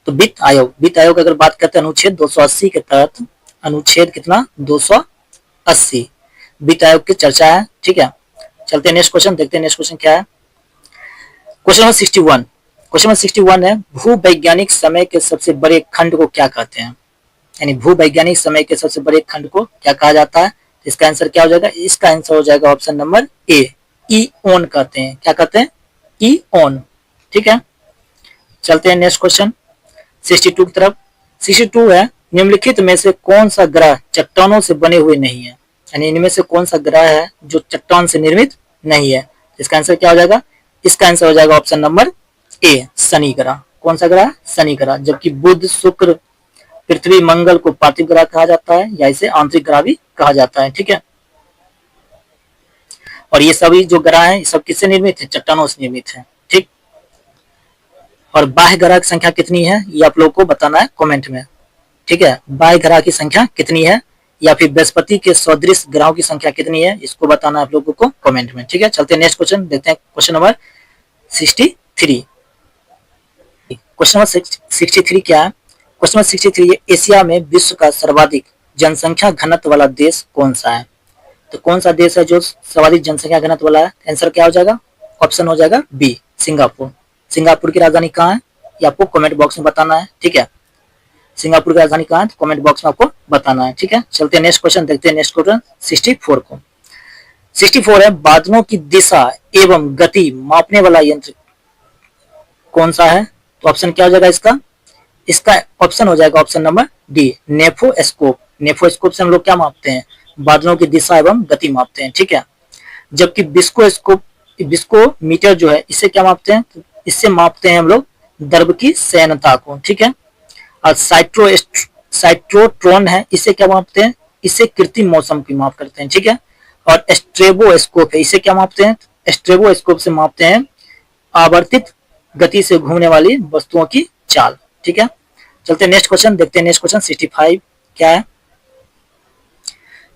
तो वित्त आयोग। वित्त आयोग अगर बात करते हैं अनुच्छेद 280 के तहत, अनुच्छेद कितना? 280 वित्त आयोग की चर्चा है। ठीक है, चलते हैं नेक्स्ट क्वेश्चन, देखते हैं नेक्स्ट क्वेश्चन क्या है। Question number 61। क्वेश्चन नंबर 61 है, भूवैज्ञानिक समय के सबसे बड़े खंड को क्या कहते हैं? यानी भूवैज्ञानिक समय के सबसे बड़े खंड को क्या कहा जाता है? इसका आंसर क्या हो जाएगा? इसका आंसर हो जाएगा ऑप्शन नंबर ए, ईओन कहते हैं। क्या कहते हैं? ईओन। ठीक है, चलते हैं नेक्स्ट क्वेश्चन 62 की तरफ। 62 है, निम्नलिखित में से कौन सा ग्रह चट्टानों से बने हुए नहीं है? यानी इनमें से कौन सा ग्रह है जो चट्टान से निर्मित नहीं है? इसका आंसर क्या हो जाएगा? इसका आंसर हो जाएगा ऑप्शन नंबर ए, शनि ग्रह। कौन सा ग्रह? शनि ग्रह। जबकि बुध, शुक्र, पृथ्वी, मंगल को पार्थिव ग्रह कहा जाता है या इसे आंतरिक ग्रह भी कहा जाता है। ठीक है, और ये सभी जो ग्रह हैं सब किससे निर्मित है? चट्टानों से निर्मित है। ठीक, और बाह्य ग्रह की संख्या कितनी है ये आप लोग को बताना है कमेंट में। ठीक है, बाह्य ग्रह की संख्या कितनी है या फिर बृहस्पति के सदृश ग्रहों की संख्या कितनी है इसको बताना आप लोगों को कमेंट में। ठीक है, चलते हैं नेक्स्ट क्वेश्चन, देखते हैं क्वेश्चन नंबर 63। क्वेश्चन नंबर 63 क्या है? क्वेश्चन नंबर 63 है, एशिया में विश्व का सर्वाधिक जनसंख्या घनत्व वाला देश कौन सा है? तो कौन सा देश है जो सर्वाधिक जनसंख्या घनत्व वाला है? आंसर क्या हो जाएगा? ऑप्शन हो जाएगा बी, सिंगापुर। सिंगापुर की राजधानी कहाँ है ये आपको कमेंट बॉक्स में बताना है। ठीक है, सिंगापुर की राजधानी कहाँ है कमेंट बॉक्स में आपको बताना है। ठीक है, चलते हैं नेक्स्ट क्वेश्चन, देखते हैं नेक्स्ट क्वेश्चन 64 को। 64 है, बादलों की दिशा एवं गति मापने वाला यंत्र कौन सा है? तो ऑप्शन क्या हो जाएगा इसका? इसका ऑप्शन हो जाएगा option number D, nephoscope. Nephoscope से हम लोग क्या मापते हैं? बादलों की दिशा एवं गति मापते हैं। ठीक है, जबकि विस्कोस्कोप, विस्कोमीटर जो है इसे क्या मापते हैं? तो इससे मापते हैं हम लोग द्रव की शयनता को। ठीक है, और साइट्रोट्रॉन है, इसे क्या मापते हैं? इसे कृत्रिम मौसम की माप करते हैं। ठीक है, और स्ट्रेबोस्कोप है, इसे क्या मापते हैं? स्ट्रेबोस्कोप से मापते हैं आवर्तित गति से घूमने वाली वस्तुओं की चाल। ठीक है, चलते हैं नेक्स्ट क्वेश्चन, देखते हैं नेक्स्ट क्वेश्चन 65 क्या है।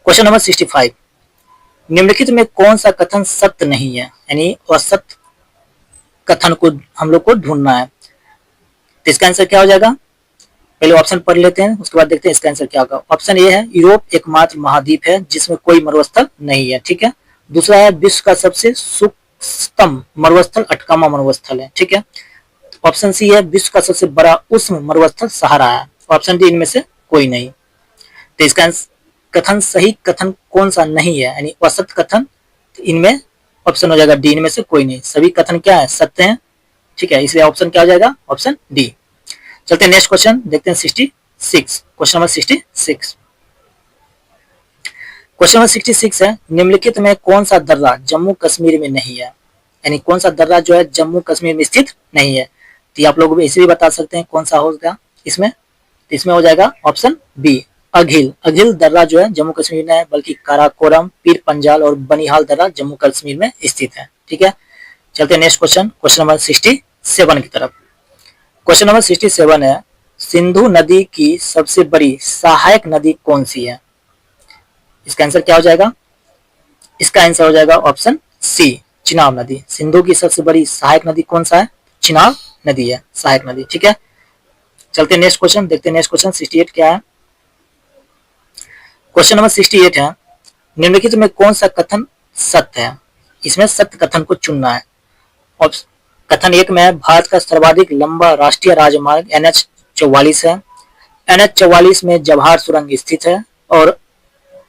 क्वेश्चन नंबर 65, निम्नलिखित में कौन सा कथन सत्य नहीं है? यानी असत्य कथन को हम लोग को ढूंढना है। तो इसका आंसर क्या हो जाएगा? पहले ऑप्शन पढ़ लेते हैं, उसके बाद देखते हैं इसका आंसर क्या होगा। ऑप्शन ए है, यूरोप एकमात्र महाद्वीप है जिसमें कोई मरुस्थल नहीं है। ठीक है, दूसरा है, विश्व का सबसे सूक्ष्म मरुस्थल अटकामा मरुस्थल है। ठीक है, ऑप्शन सी है, विश्व का सबसे बड़ा उष्ण मरुस्थल सहारा है। ऑप्शन डी, इनमें से कोई नहीं। तो इसका कथन सही कथन कौन सा नहीं है? यानी असत्य कथन, तो इनमें ऑप्शन हो जाएगा डी, इनमें से कोई नहीं। सभी कथन क्या है? सत्य है। ठीक है, इसलिए ऑप्शन क्या हो जाएगा? Option D. चलते हैं नेक्स्ट क्वेश्चन, देखते हैं 66। Question number 66। क्वेश्चन नंबर 66 है, निम्नलिखित में कौन सा दर्रा जम्मू कश्मीर में नहीं है? यानी कौन सा दर्रा जो है जम्मू कश्मीर में स्थित नहीं है? तो आप लोग इसे भी बता सकते हैं कौन सा होगा इसमें। तो इसमें हो जाएगा ऑप्शन बी, अघिल। अघिल दर्रा जो है जम्मू कश्मीर में है, बल्कि काराकोरम, पीर पंजाल और बनिहाल दर्रा जम्मू कश्मीर में स्थित है। ठीक है, चलते हैं नेक्स्ट क्वेश्चन, क्वेश्चन नंबर 67 की तरफ। क्वेश्चन नंबर 67 है, सिंधु नदी की सबसे बड़ी सहायक नदी कौन सी है? इसका आंसर क्या हो जाएगा? इसका आंसर हो जाएगा ऑप्शन सी, चिनाब नदी। सिंधु की सबसे बड़ी सहायक नदी कौन सा है? चिनाब नदी है सहायक नदी। ठीक है, चलते हैं नेक्स्ट क्वेश्चन, देखते हैं नेक्स्ट क्वेश्चन 68 क्या है। क्वेश्चन नंबर 68 है, निम्नलिखित में कौन सा कथन सत्य है? इसमें सत्य कथन को चुनना है। कथन 1 में है, भारत का सर्वाधिक लंबा राष्ट्रीय राजमार्ग NH-44 है। NH-44 में जवाहर सुरंग स्थित है। और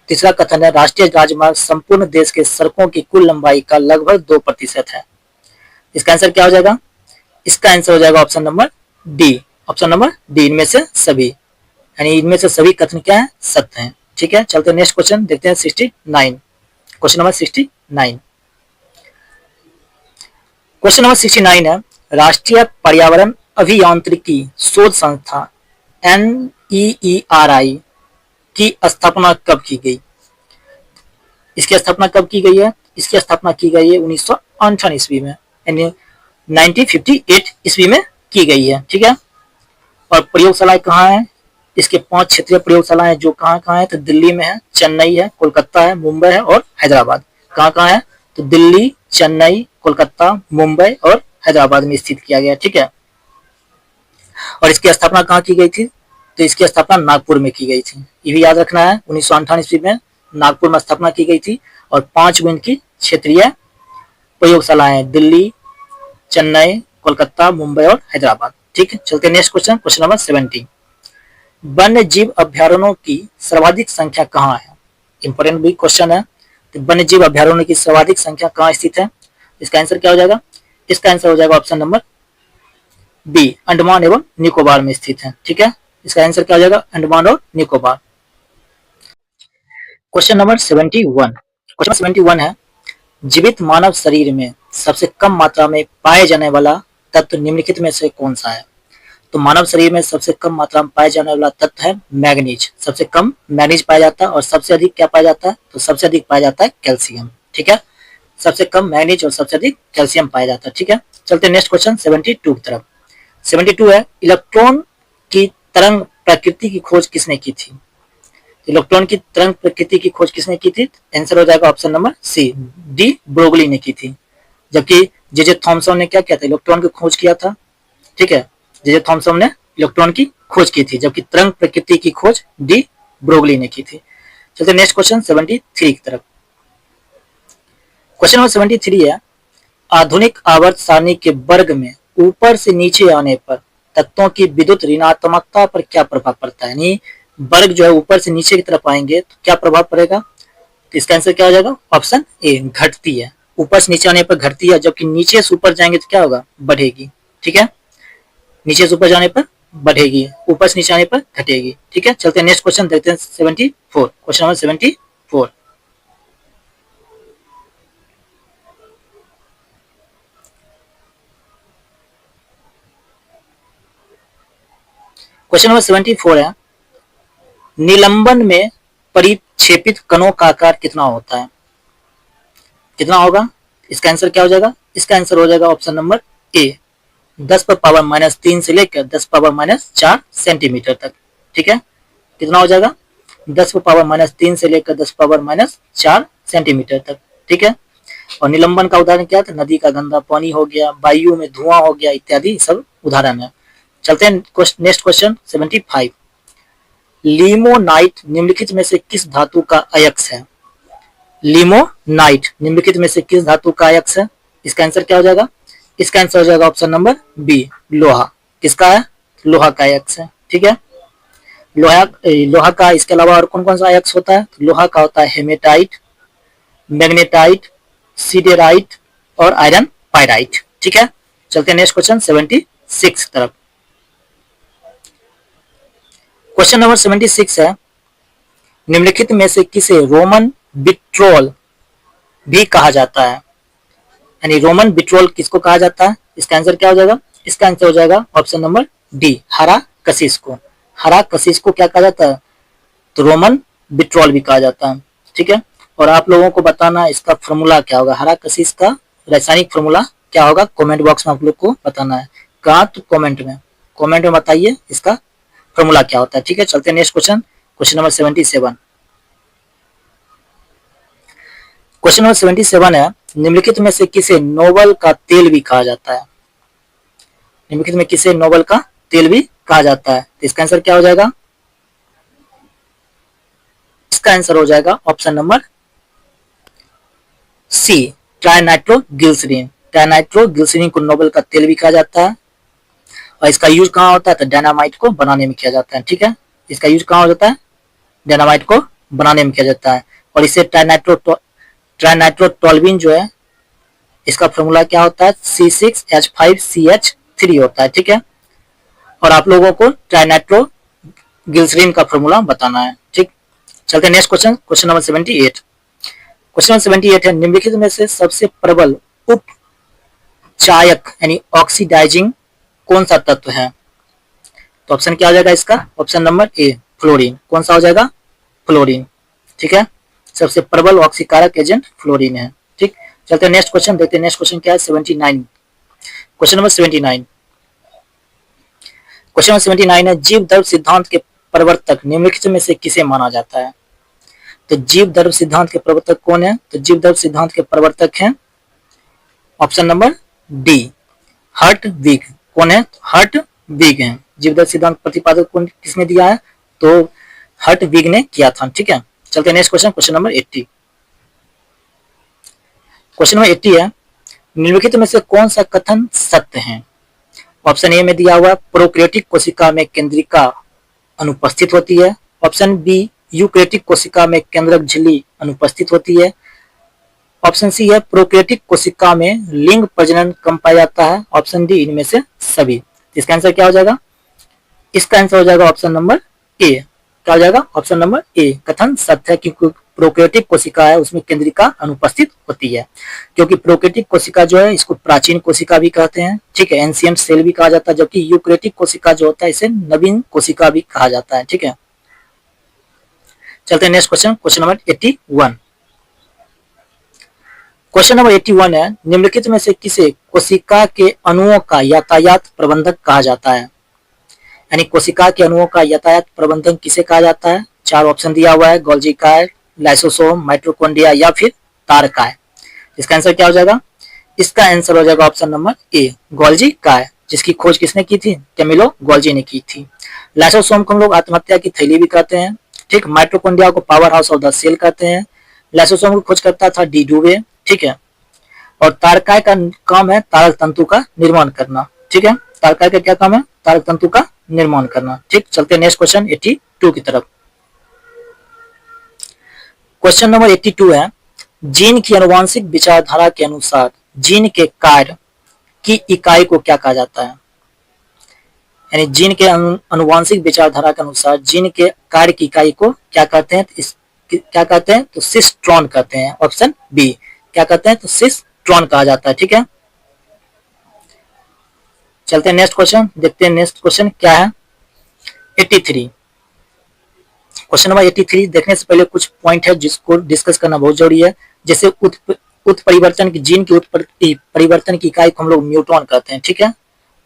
तीसरा कथन है, राष्ट्रीय राजमार्ग संपूर्ण देश के सड़कों की कुल लंबाई का लगभग 2% है। इसका आंसर क्या हो जाएगा? इसका आंसर हो जाएगा option number D, option number D, इनमें से सभी। यानी इनमें से सभी कथन क्या है? सत्य हैं। ठीक है, चलते हैं नेक्स्ट क्वेश्चन, देखते हैं 69। Question number 69। क्वेश्चन नंबर 69 है, राष्ट्रीय पर्यावरण अभियांत्रिकी शोध संस्था NEERI की स्थापना कब की गई? इसकी स्थापना कब की गई है? इसकी स्थापना की गई है 1958 ईस्वी में, यानी 1958 ईस्वी में की गई है। ठीक है, और प्रयोगशाला कहाँ है? इसके 5 क्षेत्रीय प्रयोगशालाएं जो कहाँ कहाँ है, तो दिल्ली में है, चेन्नई है, कोलकाता है, मुंबई है और हैदराबाद। कहाँ कहाँ है, तो दिल्ली, चेन्नई, कोलकाता, मुंबई और हैदराबाद में स्थित किया गया। ठीक है, और इसकी स्थापना कहाँ की गई थी, तो इसकी स्थापना नागपुर में की गई थी। ये भी याद रखना है, 1958 ईस्वी में नागपुर में स्थापना की गई थी और 5 इनकी क्षेत्रीय प्रयोगशालाएं दिल्ली, चेन्नई, कोलकाता, मुंबई और हैदराबाद। ठीक है, चलते नेक्स्ट क्वेश्चन, क्वेश्चन नंबर 70। वन्य जीव अभ्यारण्यों की सर्वाधिक संख्या कहाँ है? इंपोर्टेंट भी क्वेश्चन है। तो वन्य जीव अभ्यारण्यों की सर्वाधिक संख्या कहाँ स्थित है? इसका आंसर क्या हो जाएगा? इसका आंसर हो जाएगा ऑप्शन नंबर बी, अंडमान एवं निकोबार में स्थित है। ठीक है, इसका आंसर क्या हो जाएगा? अंडमान और निकोबार। Question number 71। क्वेश्चन 71 है, जीवित मानव शरीर में सबसे कम मात्रा में पाए जाने वाला तत्व निम्नलिखित में से कौन सा है? तो मानव शरीर में सबसे कम मात्रा में पाया जाने वाला तत्व है मैग्नीज। सबसे कम मैग्नीज पाया जाता है और सबसे अधिक क्या पाया जाता है? तो सबसे अधिक पाया जाता है कैल्शियम। ठीक है, सबसे कम मैग्नीज और सबसे अधिक कैल्शियम पाया जाता है। ठीक है, चलते नेक्स्ट क्वेश्चन 72 की तरफ। 72 है, इलेक्ट्रॉन की तरंग प्रकृति की खोज किसने की थी? इलेक्ट्रॉन की तरंग प्रकृति की खोज किसने की थी? आंसर हो जाएगा option number C, de Broglie ने की थी। जबकि जे थॉमसन ने क्या किया था? इलेक्ट्रॉन की खोज किया था। ठीक है, जे थॉमसन ने इलेक्ट्रॉन की खोज की थी, जबकि तरंग प्रकृति की खोज डी ब्रोगली ने की थी। चलते नेक्स्ट क्वेश्चन 73 की तरफ। क्वेश्चन नंबर 73 है, आधुनिक आवर्त सारणी के वर्ग में ऊपर से नीचे आने पर तत्वों की विद्युत ऋणात्मकता पर क्या प्रभाव पड़ता है? यानी वर्ग जो है ऊपर से नीचे की तरफ आएंगे तो क्या प्रभाव पड़ेगा? तो इसका आंसर क्या हो जाएगा? ऑप्शन ए, घटती है। ऊपर से नीचे आने पर घटती है, जबकि नीचे से ऊपर जाएंगे तो क्या होगा? बढ़ेगी। ठीक है, नीचे से ऊपर जाने पर बढ़ेगी, ऊपर से नीचे आने पर घटेगी। ठीक है, चलते हैं नेक्स्ट क्वेश्चन देखते हैं 74। Question number 74। क्वेश्चन नंबर 74 है, निलंबन में परिक्षेपित कणों का आकार कितना होता है? कितना होगा? इसका आंसर क्या हो जाएगा? इसका आंसर हो जाएगा ऑप्शन नंबर ए, 10⁻³ से लेकर 10⁻⁴ सेंटीमीटर तक। ठीक है, कितना हो जाएगा? 10⁻³ से लेकर 10⁻⁴ सेंटीमीटर तक। ठीक है, और निलंबन का उदाहरण क्या था? नदी का गंदा पानी हो गया, वायु में धुआं हो गया, इत्यादि सब उदाहरण है। चलते हैं नेक्स्ट क्वेश्चन 75। लिमोनाइट निम्नलिखित में से किस धातु का अयस्क है? लिमोनाइट निम्नलिखित में से किस धातु का अयस्क है? इसका आंसर क्या हो जाएगा? इसका आंसर हो जाएगा ऑप्शन नंबर बी, लोहा। किसका है? लोहा का अयस्क है। ठीक है, लोहा का इसके अलावा और कौन कौन सा अयस्क होता है? लोहा का होता है हेमेटाइट, मैग्नेटाइट, सीडेराइट और आयरन पायराइट। ठीक है, चलते हैं नेक्स्ट क्वेश्चन 76 तरफ। क्वेश्चन नंबर 76 है, निम्नलिखित में से किसे रोमन विट्रोल भी कहा जाता है? यानी रोमन विट्रोल किसको कहा जाता है? इसका आंसर क्या हो जाएगा? इसका आंसर हो जाएगा ऑप्शन नंबर डी, हरा कशिश को। हरा कशिश को क्या कहा जाता है? तो रोमन विट्रोल भी कहा जाता है। ठीक है, और आप लोगों को बताना इसका फॉर्मूला क्या होगा, हरा कशिश का रासायनिक फॉर्मूला क्या होगा? कमेंट बॉक्स में आप लोग को बताना है। कहाँ? तो कमेंट में बताइए इसका फॉर्मूला क्या होता है। ठीक है, चलते हैं next question, question number 77। Question number 77 है, निम्नलिखित में से किसे नोबल का तेल भी कहा जाता है? निम्नलिखित में किसे नोबल का तेल भी कहा जाता है? तो इसका आंसर क्या हो जाएगा? इसका आंसर हो जाएगा ऑप्शन नंबर सी, ट्राइनाइट्रोग्लिसरीन। ट्राइनाइट्रोग्लिसरीन को नोबल का तेल भी कहा जाता है और इसका यूज कहाँ होता है? तो डायनामाइट को बनाने में किया जाता है। ठीक है, इसका यूज कहाँ हो जाता है? डायनामाइट को बनाने में किया जाता है। और इसे ट्राइनाइट्रोटोल्यूइन जो है, इसका फॉर्मूला क्या होता है? C6H5CH3 होता है। ठीक है, और आप लोगों को ट्राइनाइट्रोग्लिसरीन का फॉर्मूला बताना है। ठीक, चलते हैं next question, question number 78। Question 78 है, निम्नलिखित में से सबसे प्रबल उपचायक यानी ऑक्सीडाइजिंग कौन सा तत्व है? तो ऑप्शन क्या हो जाएगा इसका? Option number A, fluorine. कौन सा हो जाएगा? फ्लोरीन। ठीक है, सबसे प्रबल ऑक्सीकारक एजेंट फ्लोरीन है। ठीक, चलते हैं नेक्स्ट क्वेश्चन देखते हैं। नेक्स्ट क्वेश्चन क्या है? 79। Question number 79। क्वेश्चन नंबर 79 है, जीव द्रव्य सिद्धांत के प्रवर्तक निम्नलिखित में से किसे माना जाता है? तो जीव द्रव्य सिद्धांत के प्रवर्तक कौन है? तो जीव द्रव्य सिद्धांत के प्रवर्तक हैं ऑप्शन नंबर डी, हर्टविग। कौन है? हर्टविग है। जीव द्रव्य सिद्धांत प्रतिपादक कौन किसने दिया है? तो हर्टविग ने किया था। ठीक है, चलते हैं next question, question number 80। Question number 80 है, निम्नलिखित में से कौन सा कथन सत्य है? ऑप्शन ए में दिया हुआ प्रोकैरियोटिक कोशिका में केंद्रिका अनुपस्थित होती है। ऑप्शन बी यूकैरियोटिक कोशिका में केंद्रक झिल्ली अनुपस्थित होती है। ऑप्शन सी है प्रोकैरियोटिक कोशिका में लिंग प्रजनन कम पाया जाता है। ऑप्शन डी इनमें से सभी। इसका आंसर क्या हो जाएगा? इसका आंसर हो जाएगा ऑप्शन नंबर ए। क्या हो जाएगा? ऑप्शन नंबर ए, कथन सत्य है क्योंकि प्रोकैरियोटिक कोशिका है उसमें केंद्रिका अनुपस्थित होती है। क्योंकि प्रोकैरियोटिक कोशिका जो है इसको प्राचीन कोशिका भी कहते हैं। ठीक है, एंशिएंट सेल भी कहा जाता है, जबकि यूकैरियोटिक कोशिका जो होता है इसे नवीन कोशिका भी कहा जाता है। ठीक है, चलते हैं next question, question number 81। Question number 81 है, निम्नलिखित में से किसे कोशिका के अणुओं का यातायात प्रबंधक कहा जाता है? यानी कोशिका के अणुओं का यातायात प्रबंधन किसे कहा जाता है? चार ऑप्शन दिया हुआ है, गोल्जी काय, लाइसोसोम, माइटोकॉन्ड्रिया या फिर तारकाय। इसका आंसर क्या हो जाएगा? इसका आंसर हो जाएगा ऑप्शन नंबर ए, गोल्जी काय, जिसकी खोज किसने की थी? कैमिलो गोल्जी ने की थी। लाइसोसोम को हम लोग आत्महत्या की थैली भी कहते हैं। ठीक, माइटोकॉन्ड्रिया को power house of the cell कहते हैं। लाइसोसोम की खोज करता था डी डुवे। ठीक है, और तारकाय का काम है तारक तंतु का निर्माण करना। ठीक है, तारकाय का क्या काम है? तारक तंतु का निर्माण करना। ठीक, चलते हैं नेक्स्ट क्वेश्चन 82 की तरफ। क्वेश्चन नंबर 82 है, जीन की आनुवांशिक विचारधारा के अनुसार जीन के कार्य की इकाई को क्या कहा जाता है? यानी जीन के आनुवांशिक विचारधारा के अनुसार जीन के कार्य की इकाई को क्या कहते हैं? क्या कहते हैं? तो सिस्ट्रॉन कहते हैं। ऑप्शन बी, क्या कहते हैं? तो सिस्ट्रॉन कहा जाता है। ठीक है, चलते हैं नेक्स्ट क्वेश्चन, देखते हैं नेक्स्ट क्वेश्चन क्या है। 83, क्वेश्चन नंबर 83 देखने से पहले कुछ पॉइंट है जिसको डिस्कस करना बहुत जरूरी है। जैसे उत्परिवर्तन की जीन की उत्परिवर्तन की इकाई को हम लोग म्यूटॉन कहते हैं। ठीक है,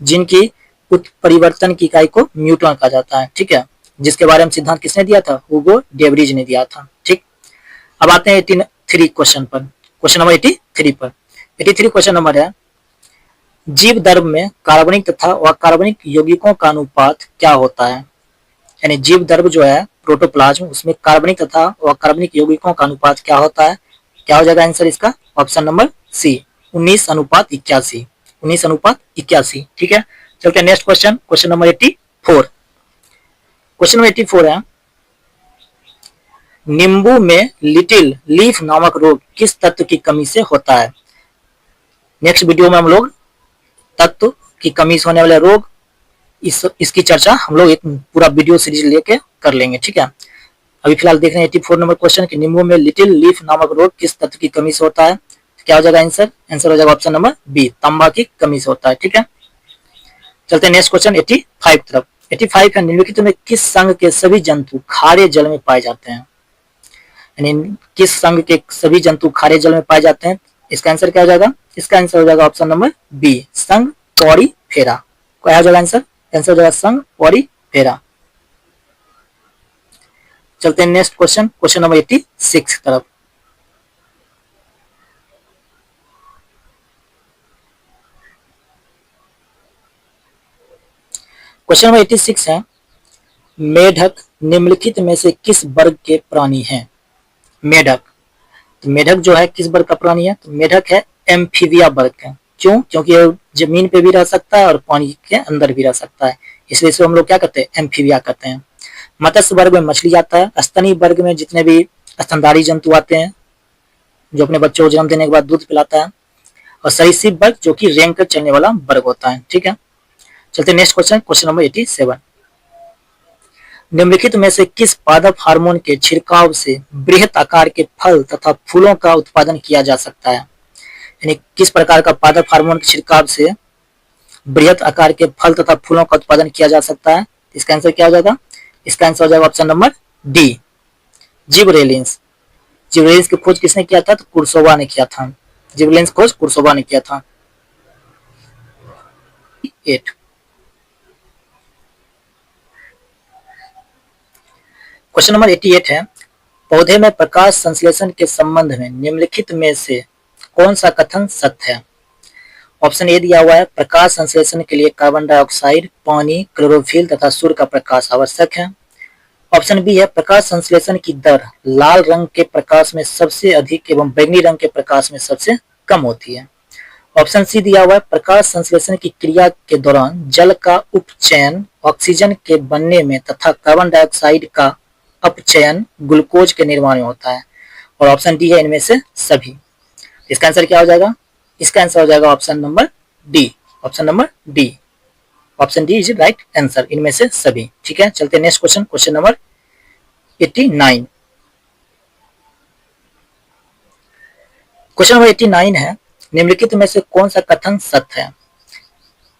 जीन की उत्परिवर्तन की इकाई को म्यूटॉन कहा जाता है। ठीक है, जिसके बारे में सिद्धांत किसने दिया था? हुगो डेवरीज ने दिया था। ठीक, अब आते हैं 83 क्वेश्चन पर, क्वेश्चन नंबर 83 पर। 83 क्वेश्चन नंबर है, जीव द्रव्य में कार्बनिक तथा अकार्बनिक यौगिकों का अनुपात क्या होता है? यानी जीव द्रव्य जो है प्रोटोप्लाज्म, उसमें कार्बनिक तथा अकार्बनिक यौगिकों का अनुपात क्या होता है? क्या हो जाएगा आंसर इसका? Option number C, 19:81। 19:81। ठीक है, चलते हैं next question, question number 84। Question number 84 है, नींबू में लिटिल लीफ नामक रोग किस तत्व की कमी से होता है? नेक्स्ट वीडियो में हम लोग तत्व की कमी से होने वाले रोग इसकी चर्चा हम लोग एक पूरा वीडियो सीरीज लेके कर लेंगे। ठीक है, अभी फिलहाल देख रहे हैं 84 नंबर क्वेश्चन कि नींबू में लिटिल लीफ नामक रोग किस तत्व की कमी से होता है? क्या हो जाएगा आंसर? आंसर हो जाएगा ऑप्शन नंबर बी, तांबा की कमी से होता है। ठीक है, चलते हैं नेक्स्ट क्वेश्चन 85 तरफ। 85 है, निम्नलिखित में किस संघ के सभी जंतु खारे जल में पाए जाते हैं? यानी किस संघ के सभी जंतु खारे जल में पाए जाते हैं? इसका आंसर क्या हो जाएगा? इसका आंसर हो जाएगा ऑप्शन नंबर बी, संघ पॉरीफेरा। क्या हो जाएगा आंसर? आंसर हो जाएगा संघ पॉरीफेरा। चलते हैं नेक्स्ट क्वेश्चन, क्वेश्चन नंबर 86 तरफ। क्वेश्चन नंबर 86 है, मेढक निम्नलिखित में से किस वर्ग के प्राणी हैं? मेढक, तो मेढक जो है किस वर्ग का प्राणी है? तो मेढक है एम्फीबिया वर्ग का। क्यों? क्योंकि ये जमीन पे भी रह सकता है और पानी के अंदर भी रह सकता है, इसलिए इसको हम लोग क्या कहते हैं? एम्फीबिया कहते हैं। मत्स्य वर्ग में मछली आता है। स्तनी वर्ग में जितने भी स्तनधारी जंतु आते हैं जो अपने बच्चों को जन्म देने के बाद दूध पिलाता है। और सरीसृप वर्ग जो कि रेंग कर चलने वाला वर्ग होता है। ठीक है, चलते नेक्स्ट क्वेश्चन, क्वेश्चन नंबर 87। निम्नलिखित में से किस पादप हार्मोन के छिड़काव से बृहत आकार के फल तथा फूलों का उत्पादन किया जा सकता है? यानी किस प्रकार का पादप हार्मोन के छिड़काव से बृहत आकार के फल तथा फूलों का उत्पादन किया जा सकता है? इसका आंसर क्या हो जाएगा? इसका आंसर हो जाएगा ऑप्शन नंबर डी, जिबरेलिंस। जिबरेलिंस की खोज किसने किया था? तो कुर्सोवा ने किया था। जिबरेलिंस खोज कुर्सोवा ने किया था। 8 क्वेश्चन नंबर 88 है, पौधे में प्रकाश संश्लेषण के संबंध में निम्नलिखित में से कौन सा कथन सत्य है? ऑप्शन ए दिया हुआ है, प्रकाश संश्लेषण के लिए कार्बन डाइऑक्साइड, पानी, क्लोरोफिल तथा सूर्य का प्रकाश आवश्यक है। ऑप्शन बी है, प्रकाश संश्लेषण की दर लाल रंग के प्रकाश में सबसे अधिक एवं बैंगनी रंग के प्रकाश में सबसे कम होती है। ऑप्शन सी दिया हुआ है, प्रकाश संश्लेषण की क्रिया के दौरान जल का उपचयन ऑक्सीजन के बनने में तथा कार्बन डाइऑक्साइड का अपचयन ग्लूकोज के निर्माण में होता है। और ऑप्शन डी है इनमें से सभी। इसका आंसर क्या हो जाएगा? इसका आंसर हो जाएगा option number D. Option number D, option D is right answer, इनमें से सभी। ठीक है, चलते next question, question number 89। Question number 89 है, निम्नलिखित में से कौन सा कथन सत्य है?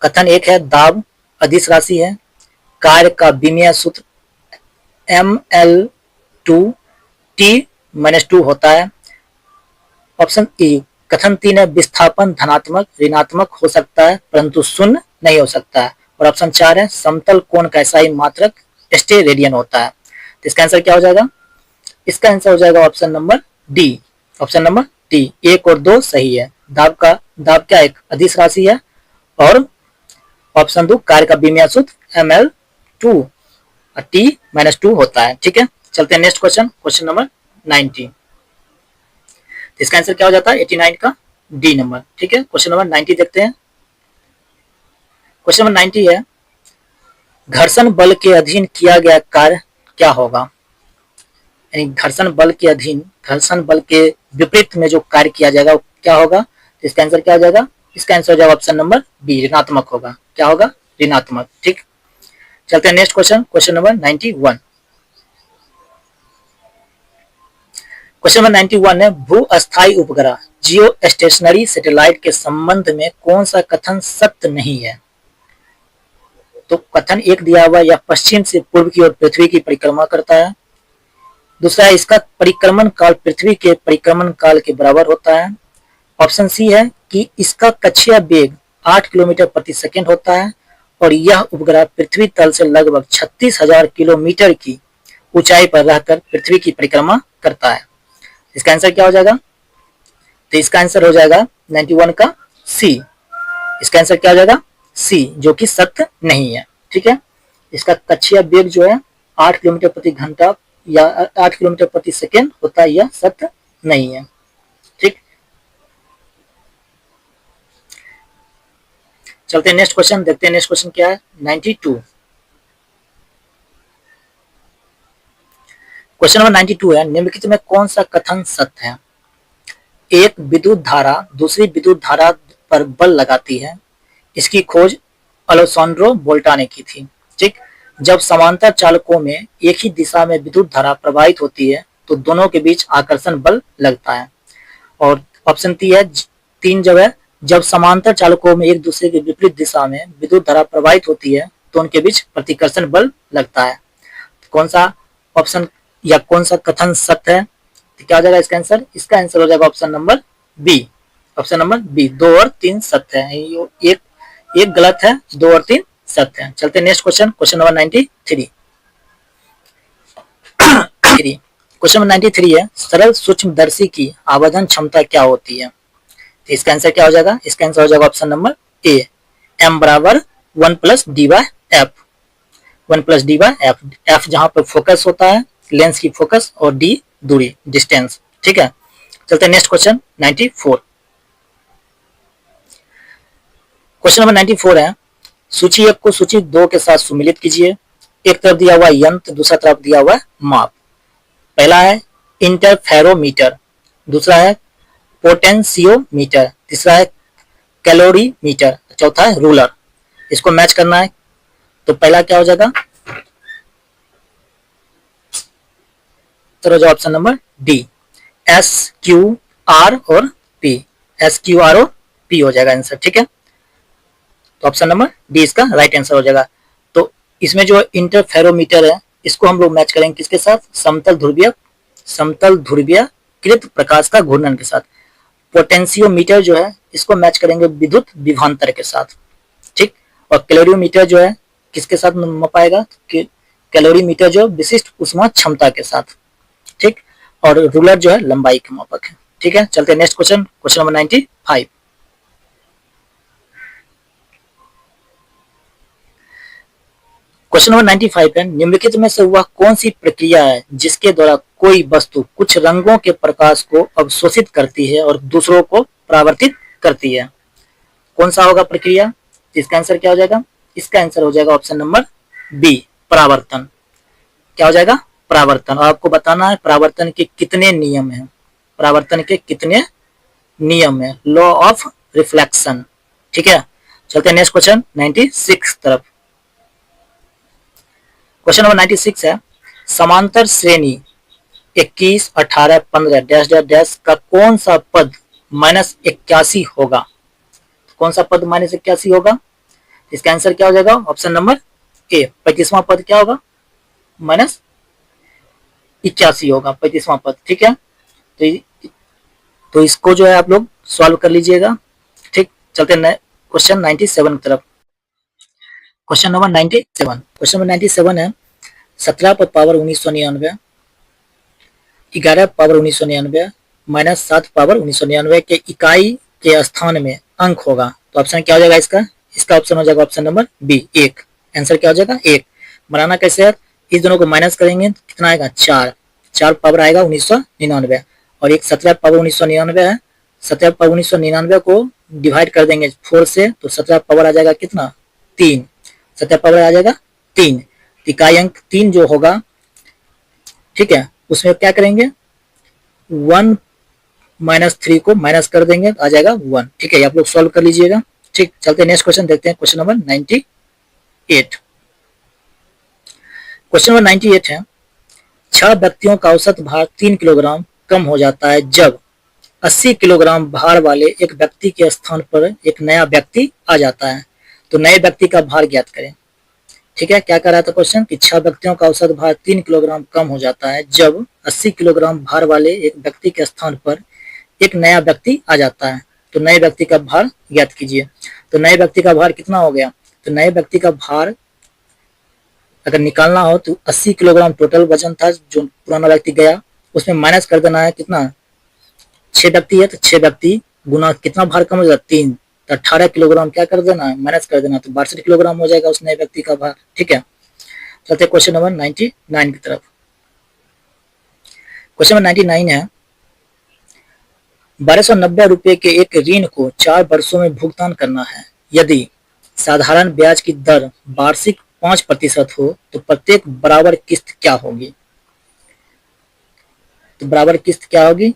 कथन एक है, दाब अदिश राशि है, कार्य का विमीय सूत्र Ml2T-2 होता है। ऑप्शन ई, कथन 3 है, विस्थापन धनात्मक ऋणात्मक हो सकता है परंतु शून्य नहीं हो सकता है। और ऑप्शन 4 है, समतल कोण का SI मात्रक स्टेरेडियन होता है। तो इसका आंसर क्या हो जाएगा? इसका आंसर हो जाएगा option number D. Option number D, 1 और 2 सही है। दाब क्या एक अदिश राशि है, और ऑप्शन 2 कार्य का विमीय सूत्र Ml2 T-2 होता है। ठीक है, चलते हैं नेक्स्ट क्वेश्चन, क्वेश्चन नंबर 90। इसका आंसर क्या हो जाता है? 89 का डी नंबर। ठीक है, क्वेश्चन नंबर 90 देखते हैं। क्वेश्चन नंबर 90 है, घर्षण बल के अधीन किया गया कार्य क्या होगा? यानी घर्षण बल के अधीन, घर्षण बल के विपरीत में जो कार्य किया जाएगा वो क्या होगा? तो इसका आंसर क्या हो जाएगा? इसका आंसर हो जाएगा ऑप्शन नंबर बी, ऋणात्मक होगा। क्या होगा? ऋणात्मक। ठीक, चलते हैं next question, question number 91। Question number 91 है, भू अस्थायी उपग्रह जियो स्टेशनरी सैटेलाइट के संबंध में कौन सा कथन सत्य नहीं है? तो कथन एक दिया हुआ, यह पश्चिम से पूर्व की ओर पृथ्वी की परिक्रमा करता है। दूसरा है, इसका परिक्रमण काल पृथ्वी के परिक्रमण काल के बराबर होता है। ऑप्शन सी है कि इसका कक्षीय वेग 8 किलोमीटर प्रति सेकेंड होता है और यह उपग्रह पृथ्वी तल से लगभग 36,000 किलोमीटर की ऊंचाई पर रहकर पृथ्वी की परिक्रमा करता है। इसका आंसर क्या हो जाएगा? तो इसका आंसर हो जाएगा 91 का सी। इसका आंसर क्या हो जाएगा? सी, जो कि सत्य नहीं है। ठीक है, इसका कक्षीय वेग जो है 8 किलोमीटर प्रति घंटा या 8 किलोमीटर प्रति सेकेंड होता है, यह सत्य नहीं है। ठीक, चलते हैं नेक्स्ट क्वेश्चन, देखते हैं नेक्स्ट क्वेश्चन क्या है। 92, क्वेश्चन नंबर 92 है, निम्नलिखित में कौन सा कथन सत्य है? एक विद्युत धारा दूसरी विद्युत धारा पर बल लगाती है। इसकी खोज अलेसांड्रो वोल्टा ने की थी। ठीक, जब समांतर चालकों में एक ही दिशा में विद्युत धारा प्रवाहित होती है तो दोनों के बीच आकर्षण बल लगता है। और ऑप्शन 3 जब है, जब समांतर चालकों में एक दूसरे के विपरीत दिशा में विद्युत धारा प्रवाहित होती है तो उनके बीच प्रतिकर्षण बल लगता है। कौन सा ऑप्शन या कौन सा कथन सत्य है? तो क्या हो जाएगा इसका आंसर? इसका आंसर हो जाएगा option number B. Option number B, 2 और 3 सत्य है। एक गलत है, 2 और 3 सत्य है। चलते हैं next question, question number 93। Question number 93 है, सरल सूक्ष्मदर्शी की आवर्धन क्षमता क्या होती है? तो इसका आंसर क्या हो जाएगा? इसका आंसर हो जाएगा ऑप्शन नंबर ए, m बराबर 1+d/f। 1+d/f, f जहां पर फोकस होता है, लेंस की फोकस, और d दूरी, डिस्टेंस। ठीक है, चलते हैं नेक्स्ट क्वेश्चन 94। क्वेश्चन नंबर 94 है, सूची 1 को सूची 2 के साथ सुमिलित कीजिए। एक तरफ दिया हुआ यंत्र, दूसरा तरफ दिया हुआ माप। पहला है इंटरफेरोमीटर, दूसरा है पोटेंशियोमीटर, तीसरा है कैलोरीमीटर, चौथा है रूलर। इसको मैच करना है, तो पहला क्या हो जाएगा? तो हो जाएगा ऑप्शन नंबर डी, SQR और P। SQR और P हो जाएगा आंसर। ठीक है, तो ऑप्शन नंबर डी इसका राइट आंसर हो जाएगा। तो इसमें जो इंटरफेरोमीटर है इसको हम लोग मैच करेंगे किसके साथ? समतल ध्रुवीयकृत प्रकाश का घूर्णन के साथ। पोटेंशियोमीटर जो है इसको मैच करेंगे विद्युत विभवांतर के साथ। ठीक, और कैलोरीमीटर जो है किसके साथ मपाएगा? कैलोरीमीटर जो विशिष्ट ऊष्मा क्षमता के साथ, ठीक। और रूलर जो है लंबाई के मापक है, ठीक है। चलते हैं next question, question number 95। Question number 95 है, निम्नलिखित में से वह कौन सी प्रक्रिया है जिसके द्वारा कोई वस्तु कुछ रंगों के प्रकाश को अवशोषित करती है और दूसरों को परावर्तित करती है? कौन सा होगा प्रक्रिया? इसका आंसर क्या हो जाएगा? इसका आंसर हो जाएगा ऑप्शन नंबर बी, परावर्तन। क्या हो जाएगा? परावर्तन। और आपको बताना है परावर्तन के कितने नियम हैं, परावर्तन के कितने नियम है, लॉ ऑफ रिफ्लेक्शन, ठीक है। चलते हैं नेक्स्ट क्वेश्चन 96 तरफ। क्वेश्चन नंबर 96 है, समांतर श्रेणी 21, 18, 15 डैश डैश डैश का कौन सा पद -81 होगा? कौन सा पद -81 होगा? इसका आंसर क्या हो जाएगा? ऑप्शन नंबर ए, 35वां पद क्या होगा? -81 होगा 35वां पद, ठीक है। तो इसको जो है आप लोग सॉल्व कर लीजिएगा, ठीक। चलते हैं क्वेश्चन 97 की तरफ। क्वेश्चन नंबर 97, क्वेश्चन नंबर 97 है, 17 पर पावर 1999, 11 पावर 1999 माइनस 7 पावर 1999 के इकाई के स्थान में अंक होगा, तो ऑप्शन क्या हो जाएगा इसका? इसका ऑप्शन हो जाएगा ऑप्शन नंबर बी, 1। आंसर क्या हो जाएगा? 1। बनाना कैसे है? इस दोनों को माइनस करेंगे तो कितना आएगा? 4। 4 पावर आएगा 1999 और एक 17 पावर 1999 है। 17 पावर 1999 को डिवाइड कर देंगे 4 से, तो 17 पावर आ जाएगा कितना? 3। 17 पावर आ जाएगा 3। इकाई अंक 3 जो होगा, ठीक है, उसमें क्या करेंगे? 1 - 3 को माइनस कर देंगे तो आ जाएगा 1, ठीक है। आप लोग सॉल्व कर लीजिएगा, ठीक। चलते हैं नेक्स्ट क्वेश्चन देखते हैं, क्वेश्चन नंबर 98। क्वेश्चन नंबर 98 है, 6 व्यक्तियों का औसत भार 3 किलोग्राम कम हो जाता है जब 80 किलोग्राम भार वाले एक व्यक्ति के स्थान पर एक नया व्यक्ति आ जाता है, तो नए व्यक्ति का भार ज्ञात करें, ठीक है। क्या कर रहा था क्वेश्चन कि 6 व्यक्तियों का औसत भार 3 किलोग्राम कम हो जाता है जब 80 किलोग्राम भार वाले एक व्यक्ति के स्थान पर एक नया व्यक्ति आ जाता है, तो नए व्यक्ति का भार ज्ञात कीजिए। तो नए व्यक्ति का भार कितना हो गया? तो नए व्यक्ति का भार अगर निकालना हो तो 80 किलोग्राम टोटल वजन था जो पुराना व्यक्ति गया, उसमें माइनस कर देना है कितना? 6 व्यक्ति है तो 6 व्यक्ति गुना कितना भार कम हो जाएगा? 3, तो 18 किलोग्राम क्या कर देना है? माइनस कर देना, तो 62 किलोग्राम हो जाएगा उस नए व्यक्ति का भार, ठीक है। चलते क्वेश्चन नंबर 99 की तरफ। क्वेश्चन नंबर 99 है, 1290 रुपए के एक ऋण को 4 वर्षों में भुगतान करना है। यदि साधारण ब्याज की दर वार्षिक 5% हो तो प्रत्येक बराबर किस्त क्या होगी? तो बराबर किस्त क्या होगी?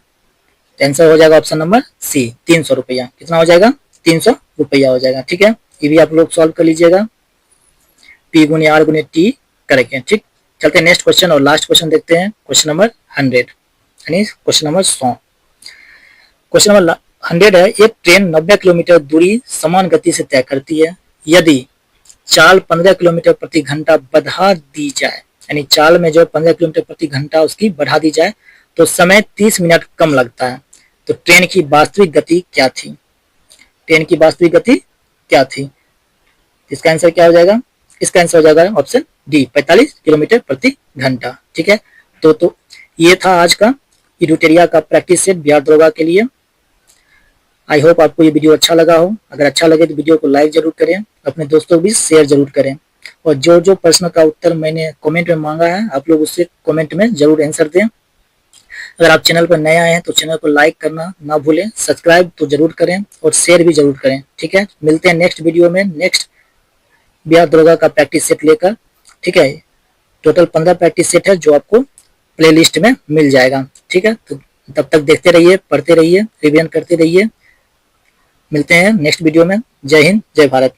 आंसर हो जाएगा ऑप्शन नंबर सी, 300 रुपया। कितना हो जाएगा? 300 रुपया हो जाएगा, ठीक है। ये भी आप लोग सॉल्व कर लीजिएगा, P गुने R गुने T करेंगे, ठीक। चलते हैं नेक्स्ट क्वेश्चन और लास्ट क्वेश्चन देखते हैं, क्वेश्चन नंबर 100 यानी क्वेश्चन नंबर 100। क्वेश्चन नंबर 100 है, एक ट्रेन 90 किलोमीटर दूरी समान गति से तय करती है। यदि चाल 15 किलोमीटर प्रति घंटा बढ़ा दी जाए, यानी चाल में जो 15 किलोमीटर प्रति घंटा उसकी बढ़ा दी जाए तो समय 30 मिनट कम लगता है, तो ट्रेन की वास्तविक गति क्या थी? ट्रेन की वास्तविक गति क्या थी? इसका आंसर क्या हो जाएगा? इसका आंसर हो जाएगा ऑप्शन डी, 45 किलोमीटर प्रति घंटा, ठीक है। तो ये था आज का इडुटेरिया का प्रैक्टिस सेट बिहार दरोगा के लिए। आई होप आपको ये वीडियो अच्छा लगा हो। अगर अच्छा लगे तो वीडियो को लाइक जरूर करें, अपने दोस्तों को भी शेयर जरूर करें, और जो जो प्रश्न का उत्तर मैंने कमेंट में मांगा है आप लोग उससे कमेंट में जरूर आंसर दें। अगर आप चैनल पर नए आए हैं तो चैनल को लाइक करना ना भूलें, सब्सक्राइब तो जरूर करें और शेयर भी जरूर करें, ठीक है। मिलते हैं नेक्स्ट वीडियो में नेक्स्ट बिहार दरोगा का प्रैक्टिस सेट लेकर, ठीक है। टोटल 15 प्रैक्टिस सेट है जो आपको प्लेलिस्ट में मिल जाएगा, ठीक है। तो तब तक देखते रहिए, पढ़ते रहिए, रिवीजन करते रहिए। मिलते हैं नेक्स्ट वीडियो में। जय हिंद, जय भारत।